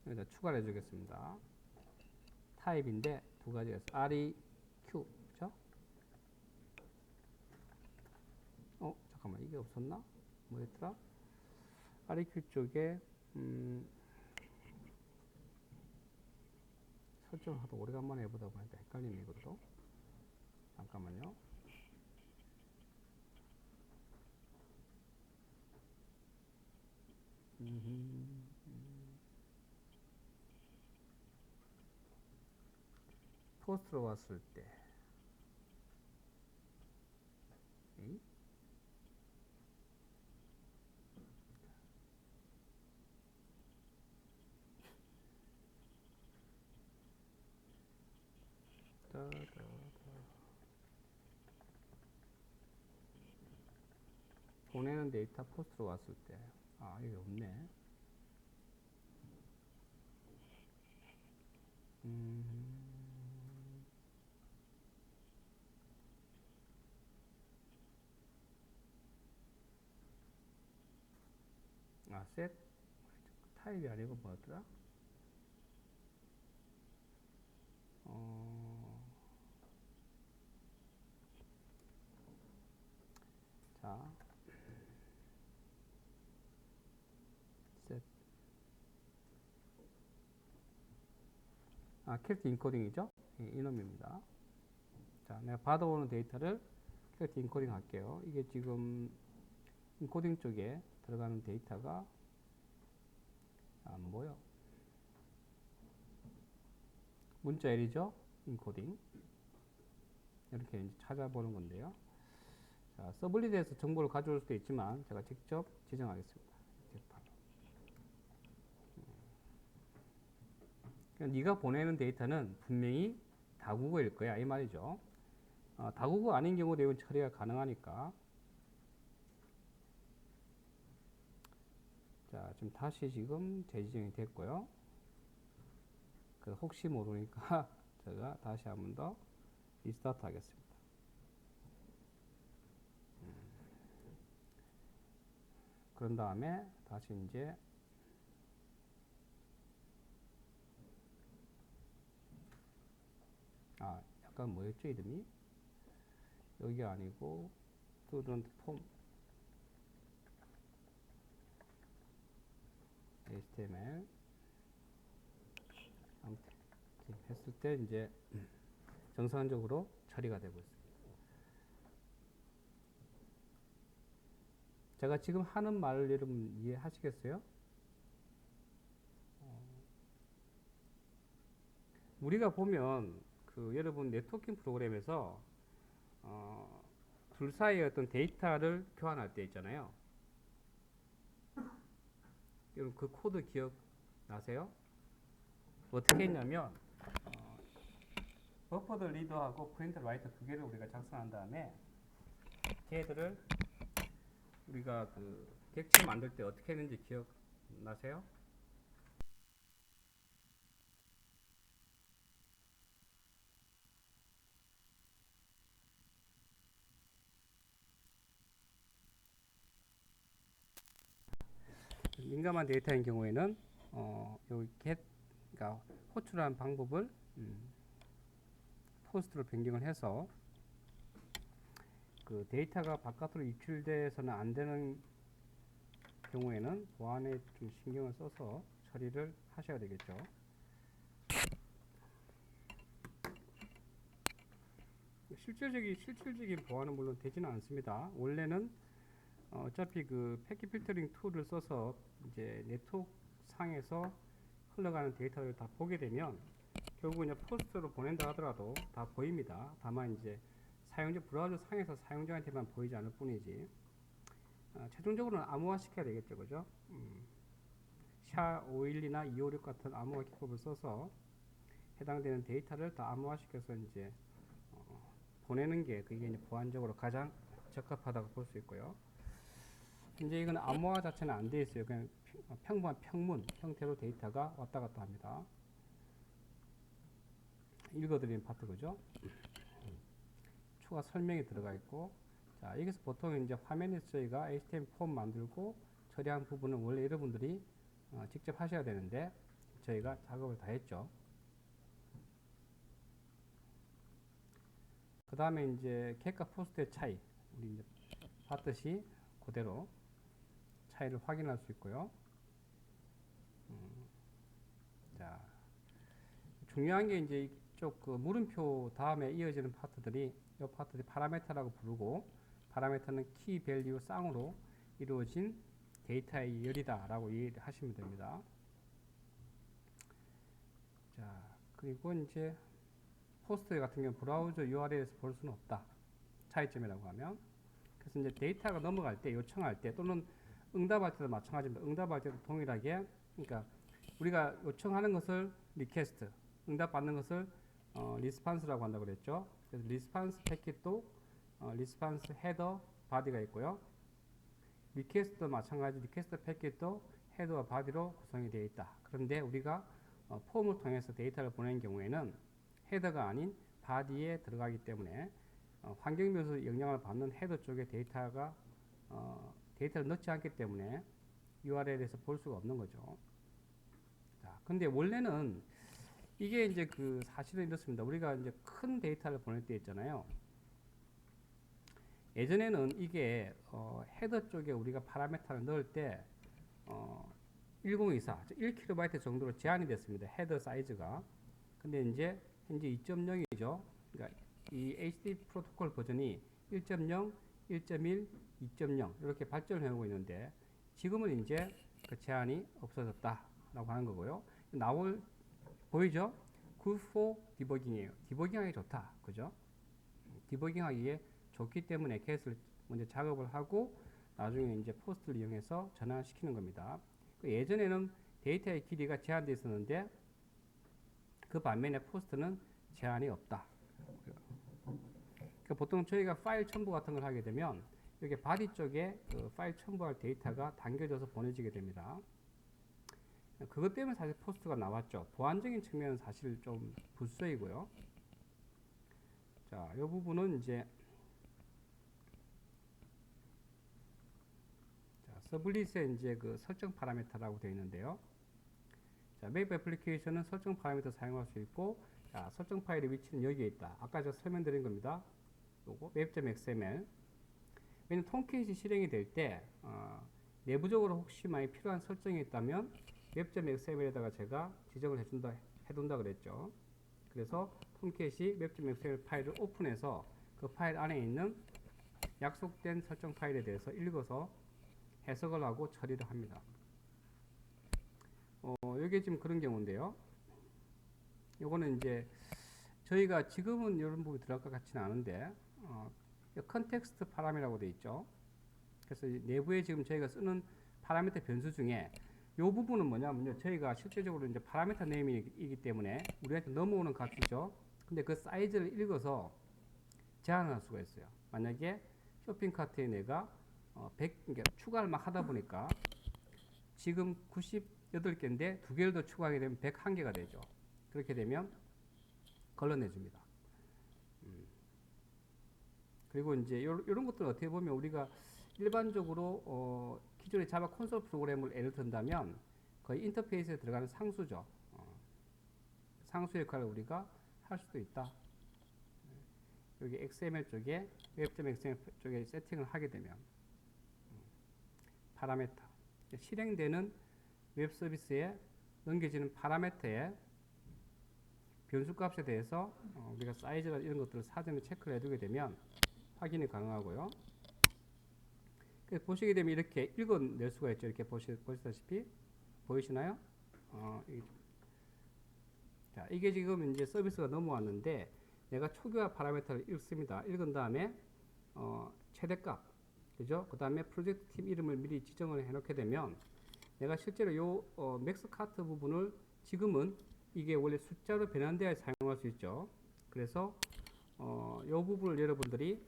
여기다 추가를 해주겠습니다. 타입인데 두 가지가 있어요. REQ, 그죠? 잠깐만, 이게 없었나? 뭐였더라? REQ 쪽에 설정을 하도 오래간만에 해보다 보니까 헷갈리네, 이것도. 잠깐만요. 포스트로 왔을 때 이? 보내는 데이터 포스트로 왔을 때, 이게 없네. 셋 타입이 아니고 뭐였더라? 자, 셋. 캐릭터 인코딩이죠? 이놈입니다. 자, 내가 받아오는 데이터를 캐릭터 인코딩 할게요. 이게 지금 인코딩 쪽에 들어가는 데이터가 안 보여. 문자 L이죠? 인코딩. 이렇게 이제 찾아보는 건데요. 자, 서블릿에서 정보를 가져올 수도 있지만 제가 직접 지정하겠습니다. 그러니까 네가 보내는 데이터는 분명히 다국어일 거야, 이 말이죠. 다국어 아닌 경우도 이건 처리가 가능하니까. 자, 지금 다시 지금 재지정이 됐고요. 그래서 혹시 모르니까 제가 다시 한 번 더 리스타트 하겠습니다. 그런 다음에 다시 이제 약간 뭐였죠, 이름이? 여기 아니고 student form HTML 했을 때 이제 정상적으로 처리가 되고 있습니다. 제가 지금 하는 말을 여러분 이해하시겠어요? 우리가 보면 여러분 네트워킹 프로그램에서 둘 사이의 어떤 데이터를 교환할 때 있잖아요. 여러분 그 코드 기억나세요? 어떻게 했냐면 버퍼드 리더하고 프린트 라이터 두 개를 우리가 작성한 다음에 걔들을 우리가 객체 만들 때 어떻게 했는지 기억나세요? 민감한 데이터인 경우에는 여기 그러니까 호출하는 방법을 포스트로 변경을 해서 그 데이터가 바깥으로 유출돼서는 안 되는 경우에는 보안에 좀 신경을 써서 처리를 하셔야 되겠죠. 실질적인 보안은 물론 되지는 않습니다. 원래는 어차피 그 패킷 필터링 툴을 써서 이제 네트워크 상에서 흘러가는 데이터를 다 보게 되면 결국은 이제 포스트로 보낸다 하더라도 다 보입니다. 다만 이제 브라우저 상에서 사용자한테만 보이지 않을 뿐이지 최종적으로는 암호화 시켜야 되겠죠, 그죠? SHA-512나 256 같은 암호화 기법을 써서 해당되는 데이터를 다 암호화 시켜서 이제 보내는 게 그게 이제 보안적으로 가장 적합하다고 볼 수 있고요. 이제 이건 암호화 자체는 안 돼 있어요. 그냥 평범한 평문 형태로 데이터가 왔다 갔다 합니다. 읽어드리는 파트, 그죠? 추가 설명이 들어가 있고, 자, 여기서 보통 이제 화면에서 저희가 HTML 폼 만들고 처리한 부분은 원래 여러분들이 직접 하셔야 되는데 저희가 작업을 다 했죠. 그 다음에 이제 객과 포스트의 차이, 우리 이제 봤듯이 그대로 차이를 확인할 수 있고요. 자, 중요한 게 이제 이쪽 그 물음표 다음에 이어지는 파트들이 이 파트들이 파라메터라고 부르고, 파라메터는 키 밸류 쌍으로 이루어진 데이터의 열이다 라고 이해하시면 됩니다. 자, 그리고 이제 포스트 같은 경우는 브라우저 URL에서 볼 수는 없다, 차이점이라고 하면. 그래서 이제 데이터가 넘어갈 때, 요청할 때, 또는 응답할 때도 마찬가지입니다. 응답할 때도 동일하게, 그러니까 우리가 요청하는 것을 리퀘스트, 응답받는 것을 리스판스라고 한다고 그랬죠. 그래서 리스판스 패킷도 리스판스 헤더 바디가 있고요. 리퀘스트도 마찬가지, 리퀘스트 패킷도 헤더와 바디로 구성이 되어 있다. 그런데 우리가 폼을 통해서 데이터를 보내는 경우에는 헤더가 아닌 바디에 들어가기 때문에 환경면에서 영향을 받는 헤더 쪽에 데이터가 데이터를 넣지 않기 때문에 URL에서 볼 수가 없는 거죠. 자, 근데 원래는 이게 이제 그 사실은 이렇습니다. 우리가 이제 큰 데이터를 보낼 때 있잖아요. 예전에는 이게 헤더 쪽에 우리가 파라메터를 넣을 때 1024, 1KB 정도로 제한이 됐습니다. 헤더 사이즈가. 근데 이제 현재 2.0이죠. 그러니까 이 HTTP 프로토콜 버전이 1.0, 1.1, 2.0 이렇게 발전을 해오고 있는데, 지금은 이제 그 제한이 없어졌다라고 하는 거고요. 보이죠? Good for debugging이에요. 디버깅하기 좋다, 그죠? 디버깅하기에 좋기 때문에 계속 먼저 작업을 하고 나중에 이제 포스트를 이용해서 전환시키는 겁니다. 예전에는 데이터의 길이가 제한되어 있었는데 그 반면에 포스트는 제한이 없다. 그러니까 보통 저희가 파일 첨부 같은 걸 하게 되면 여기 바디 쪽에 그 파일 첨부할 데이터가 당겨져서 보내지게 됩니다. 그것 때문에 사실 포스트가 나왔죠. 보안적인 측면은 사실 좀 불쏘이고요. 자, 이 부분은 이제 서블릿에 이제 그 설정 파라미터라고 되어 있는데요. 자, 웹 애플리케이션은 설정 파라미터 사용할 수 있고, 자, 설정 파일의 위치는 여기에 있다. 아까 제가 설명드린 겁니다. 요거 web.xml. 왜냐면 톰캣이 실행이 될 때 내부적으로 혹시 많이 필요한 설정이 있다면 web.xml에다가 제가 지정을 해둔다 그랬죠. 그래서 톰캣이 web.xml 파일을 오픈해서 그 파일 안에 있는 약속된 설정 파일에 대해서 읽어서 해석을 하고 처리를 합니다. 이게 지금 그런 경우인데요. 요거는 이제 저희가 지금은 이런 부분이 들어갈 것 같지는 않은데 컨텍스트 파라미라고 되어 있죠. 그래서 내부에 지금 저희가 쓰는 파라미터 변수 중에 이 부분은 뭐냐면요, 저희가 실제적으로 이제 파라미터 네임이기 때문에 우리한테 넘어오는 값이죠. 근데 그 사이즈를 읽어서 제한할 수가 있어요. 만약에 쇼핑 카트에 내가 100, 그러니까 추가를 막 하다 보니까 지금 98개인데 2개를 더 추가하게 되면 101개가 되죠. 그렇게 되면 걸러내줍니다. 그리고 이제 이런 것들은 어떻게 보면 우리가 일반적으로 기존의 자바 콘솔 프로그램을 예를 든다면 거의 인터페이스에 들어가는 상수죠. 상수 역할을 우리가 할 수도 있다. 여기 XML 쪽에 web.xml 쪽에 세팅을 하게 되면 파라미터, 실행되는 웹 서비스에 넘겨지는 파라미터의 변수값에 대해서 우리가 사이즈나 이런 것들을 사전에 체크를 해두게 되면 확인이 가능하고요. 보시게 되면 이렇게 읽어낼 수가 있죠. 이렇게 보시다시피 보이시나요? 자, 이게 지금 이제 서비스가 넘어왔는데 내가 초기화 파라미터를 읽습니다. 읽은 다음에 최대값, 그죠? 그 다음에 프로젝트 팀 이름을 미리 지정을 해놓게 되면 내가 실제로 요 맥스 카트 부분을 지금은 이게 원래 숫자로 변환되어야 사용할 수 있죠. 그래서 요 부분을 여러분들이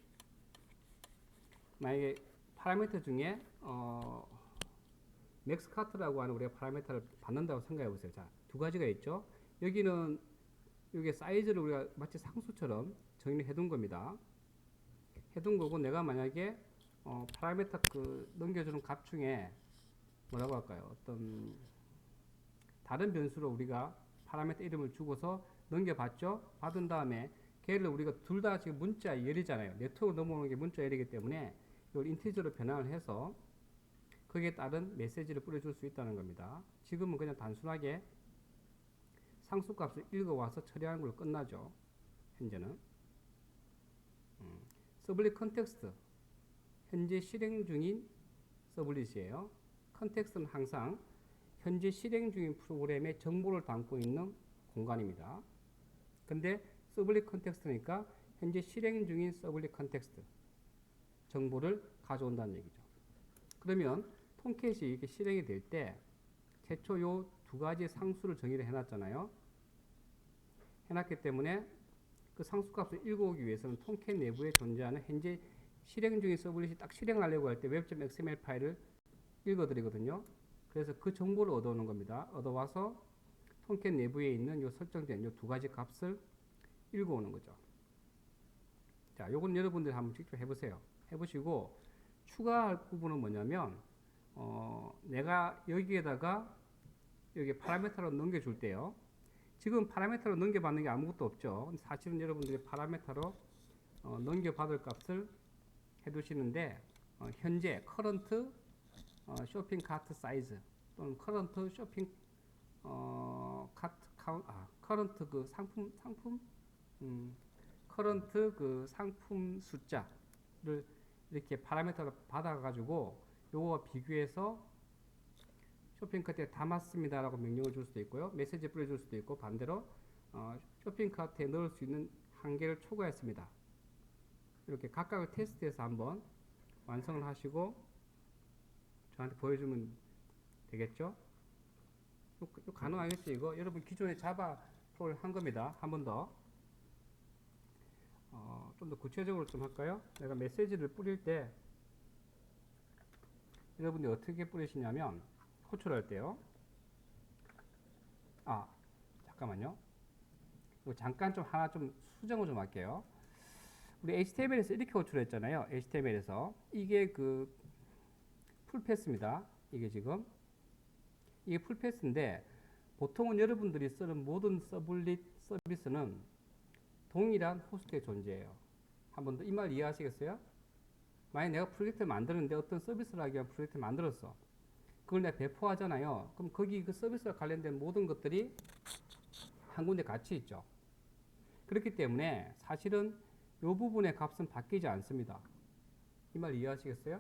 만약에 파라미터 중에 맥스 카트라고 하는 우리가 파라미터를 받는다고 생각해 보세요. 자, 두 가지가 있죠. 여기는 이게 사이즈를 우리가 마치 상수처럼 정의를 해둔 겁니다. 해둔 거고 내가 만약에 파라미터 그 넘겨주는 값 중에 뭐라고 할까요? 어떤 다른 변수로 우리가 파라미터 이름을 주고서 넘겨봤죠? 받은 다음에 걔를 우리가 둘 다 지금 문자 열이잖아요. 네트워크 넘어오는 게 문자 열이기 때문에 이걸 인티저로 변환을 해서 거기에 따른 메시지를 뿌려줄 수 있다는 겁니다. 지금은 그냥 단순하게 상수값을 읽어와서 처리하는 걸로 끝나죠. 현재는. 서블릿 컨텍스트. 현재 실행 중인 서블릿이에요. 컨텍스트는 항상 현재 실행 중인 프로그램의 정보를 담고 있는 공간입니다. 근데 서블릿 컨텍스트니까 현재 실행 중인 서블릿 컨텍스트 정보를 가져온다는 얘기죠. 그러면 톰캣이 이렇게 실행이 될 때 최초 요 두 가지 상수를 정의를 해놨잖아요. 해놨기 때문에 그 상수값을 읽어오기 위해서는 톰캣 내부에 존재하는 현재 실행 중인 서블릿이 딱 실행하려고 할 때 web.xml 파일을 읽어드리거든요. 그래서 그 정보를 얻어오는 겁니다. 얻어와서 톰캣 내부에 있는 요 설정된 요 두 가지 값을 읽어오는 거죠. 자, 요건 여러분들이 한번 직접 해보세요. 해보시고 추가할 부분은 뭐냐면 내가 여기에다가 여기 파라미터로 넘겨줄 때요. 지금 파라미터로 넘겨받는 게 아무것도 없죠. 사실은 여러분들이 파라미터로 넘겨받을 값을 해두시는데 현재 커런트 쇼핑 카트 사이즈 또는 커런트 쇼핑 카트 카운트 커런트 그 상품 커런트 그 상품 숫자를 이렇게 파라미터로 받아가지고 요거와 비교해서 쇼핑 카트에 담았습니다 라고 명령을 줄 수도 있고요. 메시지 뿌려줄 수도 있고 반대로 쇼핑 카트에 넣을 수 있는 한계를 초과했습니다. 이렇게 각각을 테스트해서 한번 완성을 하시고 저한테 보여주면 되겠죠? 요 가능하겠죠 이거? 여러분 기존에 자바 프로를 한 겁니다. 한 번 더. 좀 더 구체적으로 좀 할까요? 내가 메시지를 뿌릴 때 여러분들이 어떻게 뿌리시냐면 호출할 때요. 잠깐만요. 이거 잠깐 좀 하나 좀 수정을 좀 할게요. 우리 HTML에서 이렇게 호출했잖아요. HTML에서 이게 그 풀패스입니다. 이게 지금 이게 풀패스인데 보통은 여러분들이 쓰는 모든 서블릿 서비스는 동일한 호스트에 존재해요. 한 번 더 이 말 이해하시겠어요? 만약 내가 프로젝트를 만드는데 어떤 서비스를 하기 위한 프로젝트를 만들었어. 그걸 내가 배포하잖아요. 그럼 거기 그 서비스와 관련된 모든 것들이 한 군데 같이 있죠. 그렇기 때문에 사실은 이 부분의 값은 바뀌지 않습니다. 이 말 이해하시겠어요?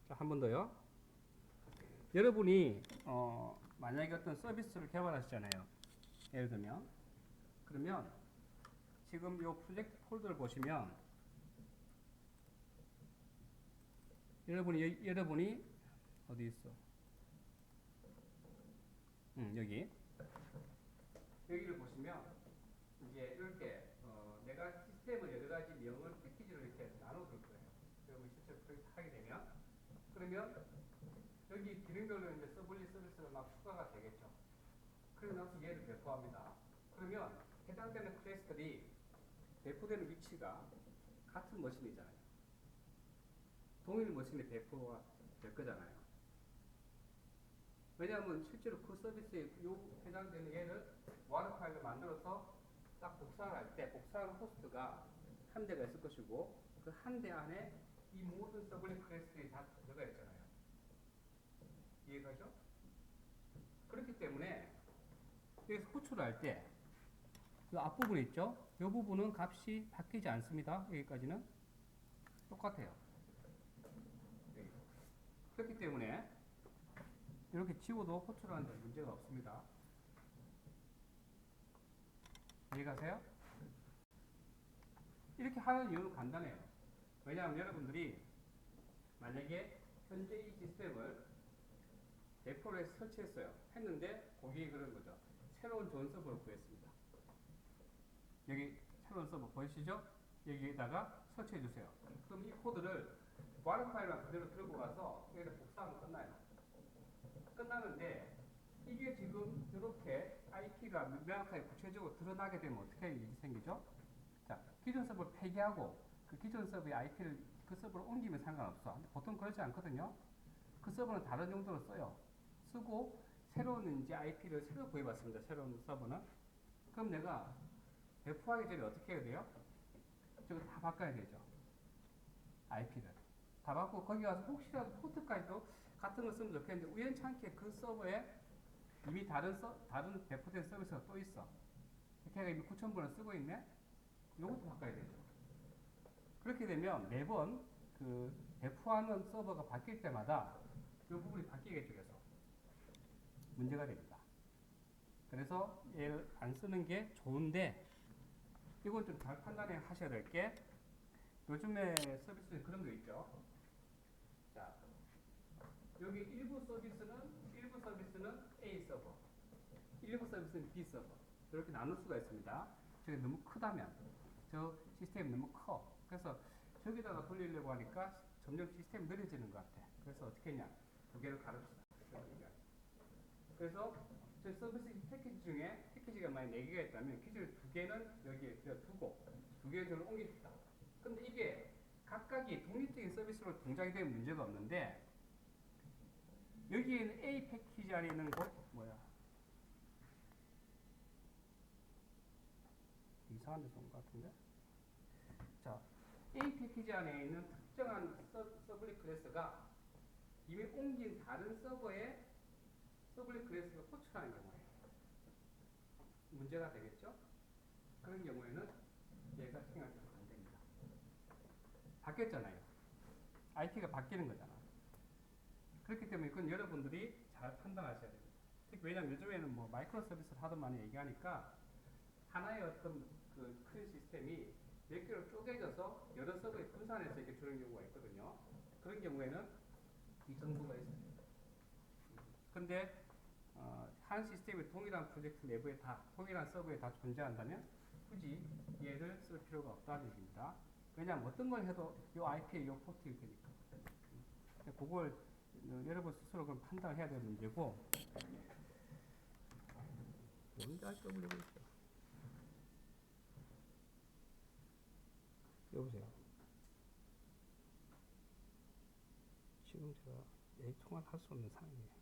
자, 한 번 더요. 여러분이 만약에 어떤 서비스를 개발하시잖아요. 예를 들면 그러면 지금 이 프로젝트 폴더를 보시면 여러분이 어디 있어? 여기를 보시면 이제 이렇게 내가 시스템을 여러 가지 명을 패키지로 이렇게 나눠둘 거예요. 여러분 실제 프로젝트 하게 되면 그러면 여기 기능별로 이제 서블릿 서비스가 막 추가가 되겠죠. 그러고 나서 얘를 배포합니다. 그러면 해당되는 클래스들이 배포되는 위치가 같은 머신이잖아요. 동일 머신에 배포가 될 거잖아요. 왜냐하면 실제로 그 서비스에 요 해당되는 얘를 와드 파일을 만들어서 딱 복사를 할 때 복사하는 호스트가 한 대가 있을 것이고 그 한 대 안에 이 모든 서블릿 클래스들이 다 들어가 있잖아요. 이해가죠? 그렇기 때문에 여기서 호출을 할 때 이 앞부분 있죠? 이 부분은 값이 바뀌지 않습니다. 여기까지는 똑같아요. 그렇기 때문에 이렇게 지워도 호출하는 데 문제가 없습니다. 이해가세요? 이렇게 하는 이유는 간단해요. 왜냐하면 여러분들이 만약에 현재 이 시스템을 배포를 해서 설치했어요. 했는데 거기에 그런 거죠. 새로운 존 서버를 구했습니다. 여기 새로운 서버 보이시죠? 여기에다가 설치해 주세요. 그럼 이 코드를 와드 파일만 그대로 들고 가서 여기다 복사하면 끝나요. 끝나는데 이게 지금 이렇게 IP가 명확하게 구체적으로 드러나게 되면 어떻게 일이 생기죠? 자, 기존 서버를 폐기하고 그 그 기존 서버의 IP를 그 서버로 옮기면 상관없어. 근데 보통 그렇지 않거든요. 그 서버는 다른 용도로 써요. 쓰고 새로운 이제 IP를 새로 구해봤습니다. 새로운 서버는. 그럼 내가 배포하기 전에 어떻게 해야 돼요? 저거 다 바꿔야 되죠. IP를. 다 바꾸고 거기 가서 혹시라도 포트까지도 같은 거 쓰면 좋겠는데 우연찮게 그 서버에 이미 다른 배포된 서비스가 또 있어. 걔가 이미 9,000번을 쓰고 있네? 요것도 바꿔야 되죠. 그렇게 되면 매번 그 배포하는 서버가 바뀔 때마다 이 부분이 바뀌겠죠, 계속. 문제가 됩니다. 그래서 얘를 안 쓰는 게 좋은데 이건 좀 잘 판단해 하셔야 될 게 요즘에 서비스에 그런 거 있죠. 자, 여기 일부 서비스는 A 서버, 일부 서비스는 B 서버 이렇게 나눌 수가 있습니다. 저게 너무 크다면 저 시스템이 너무 커. 그래서 저기다가 돌리려고 하니까 점점 시스템이 느려지는 것 같아. 그래서 어떻게 했냐? 두 개를 가릅시다. 그래서 저 서비스 패키지 중에 패키지가 만약 4개가 있다면 기존에 2개는 여기에 두고 2개를 저를 옮깁시다. 근데 이게 각각이 독립적인 서비스로 동작이 되면 문제가 없는데 여기에는 A 패키지 안에 있는 곳 뭐야? 이상한 데서 온 것 같은데? 자, A 패키지 안에 있는 특정한 서블릿 클래스가 이미 옮긴 다른 서버에 서블릿 클래스가 호출하는 경우에 문제가 되겠죠? 그런 경우에는 얘가 생각하면 안 됩니다. 바뀌었잖아요. IP가 바뀌는 거잖아. 그렇기 때문에 그건 여러분들이 잘 판단하셔야 됩니다. 특히 왜냐면 요즘에는 뭐 마이크로 서비스를 하도 많이 얘기하니까 하나의 어떤 그 큰 시스템이 몇 개로 쪼개져서 여러 서버에 분산해서 이렇게 주는 경우가 있거든요. 그런 경우에는 이 정보가 있어야 됩니다. 근데 한 시스템의 동일한 프로젝트 내부에 다 동일한 서버에 다 존재한다면 굳이 얘를 쓸 필요가 없다는 얘기입니다. 왜냐하면 어떤 걸 해도 이 IP에 이 포트일 테니까. 그걸 여러분 스스로 그럼 판단을 해야 될 문제고. 뭔지 알까 모르겠어. 여보세요. 지금 제가 얘기 통화를 할 수 없는 상황이에요.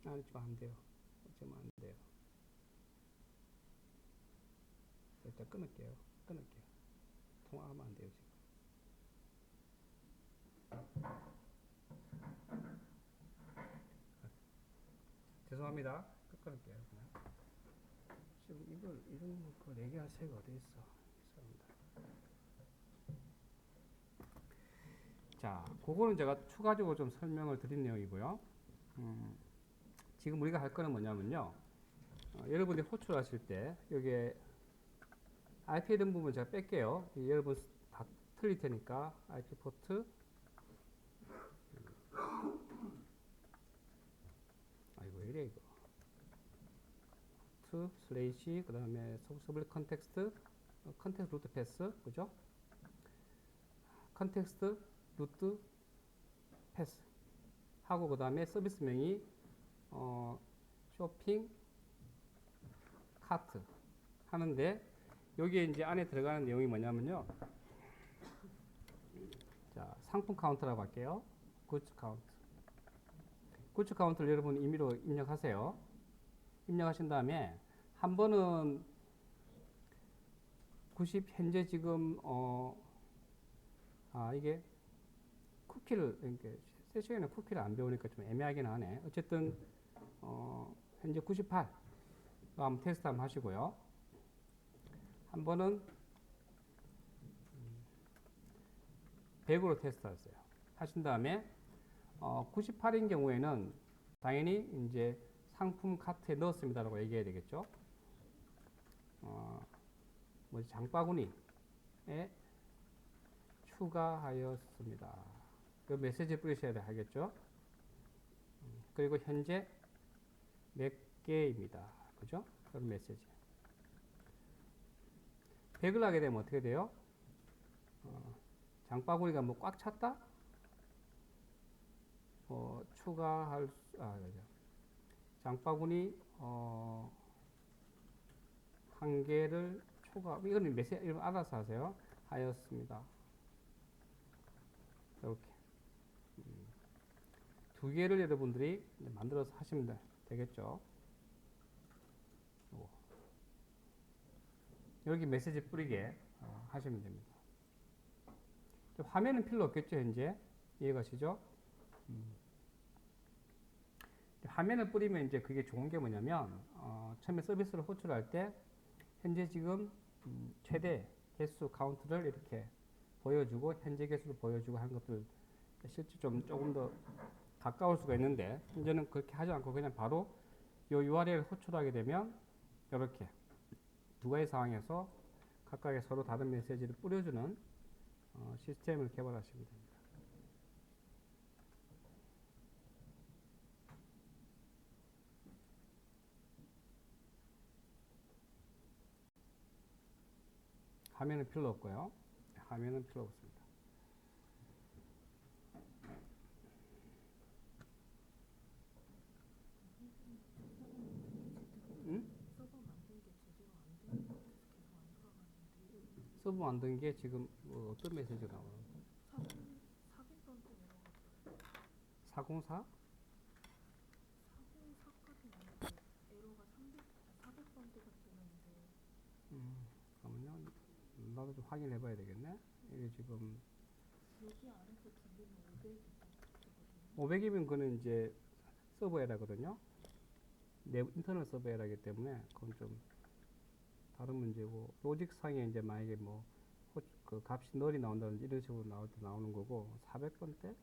아니, 좀 안 돼요. 어쩌면 안 돼요. 일단 끊을게요. 끊을게요. 통화하면 안 돼요, 지금. 죄송합니다. 끊을게요, 그냥. 지금 이런 거 얘기할 새가 어디 있어. 죄송합니다. 자, 그거는 제가 추가적으로 좀 설명을 드린 내용이고요. 지금 우리가 할 거는 뭐냐면요. 여러분이 호출하실 때 여기에 IP 이런 부분 제가 뺄게요. 여러분 다 틀릴 테니까 IP 포트 아이고 왜 이래 이거 포트 슬래시 그 다음에 서블릿 컨텍스트 컨텍스트 루트 패스 그죠? 컨텍스트 루트 패스 하고 그 다음에 서비스명이 쇼핑 카트 하는데 여기에 이제 안에 들어가는 내용이 뭐냐면요. 자, 상품 카운트라고 할게요. 굿즈 카운트. 굿즈 카운트를 여러분 임의로 입력하세요. 입력하신 다음에 한 번은 90 현재 지금 이게 쿠키를 이렇게 세션에는 쿠키를 안 배우니까 좀 애매하긴 하네. 어쨌든 현재 98 한번 테스트 한번 하시고요. 한 번은 100으로 테스트 하세요. 하신 다음에 98인 경우에는 당연히 이제 상품 카트에 넣었습니다라고 얘기해야 되겠죠. 장바구니에 추가하였습니다. 그 메시지 뿌리셔야 하겠죠. 그리고 현재 몇 개입니다. 그죠? 그런 메시지. 100을 하게 되면 어떻게 돼요? 장바구니가 뭐 꽉 찼다? 추가할 수, 그죠. 장바구니 한 개를 초과, 이거는 메시지 이런 알아서 하세요. 하였습니다. 이렇게 두 개를 여러분들이 만들어서 하시면 되겠죠. 요거. 여기 메시지 뿌리게 하시면 됩니다. 화면은 필요 없겠죠, 현재. 이해가시죠? 화면을 뿌리면 이제 그게 좋은 게 뭐냐면, 처음에 서비스를 호출할 때, 현재 지금 최대 개수 카운트를 이렇게 보여주고, 현재 개수를 보여주고 하는 것들, 실제 조금 더 가까울 수가 있는데, 현재는 그렇게 하지 않고 그냥 바로 요 URL을 호출하게 되면, 이렇게 두 가지 상황에서 각각의 서로 다른 메시지를 뿌려주는 시스템을 개발하시면 됩니다. 화면은 필요 없고요. 화면은 필요 없습니다. 응? 서버 만든 게 지금 어떤 메시지가 나오는 거예요? 404? 잠깐만요. 나도 좀 확인해 봐야 되겠네. 이게 지금 500이면 그는 이제 서버 에러거든요. 인터널 서버 에러이기 때문에 그건 좀 다른 문제고, 로직상에 이제 만약에 뭐 그 값이 널이 나온다든지 이런 식으로 나올 때 나오는 거고, 400번대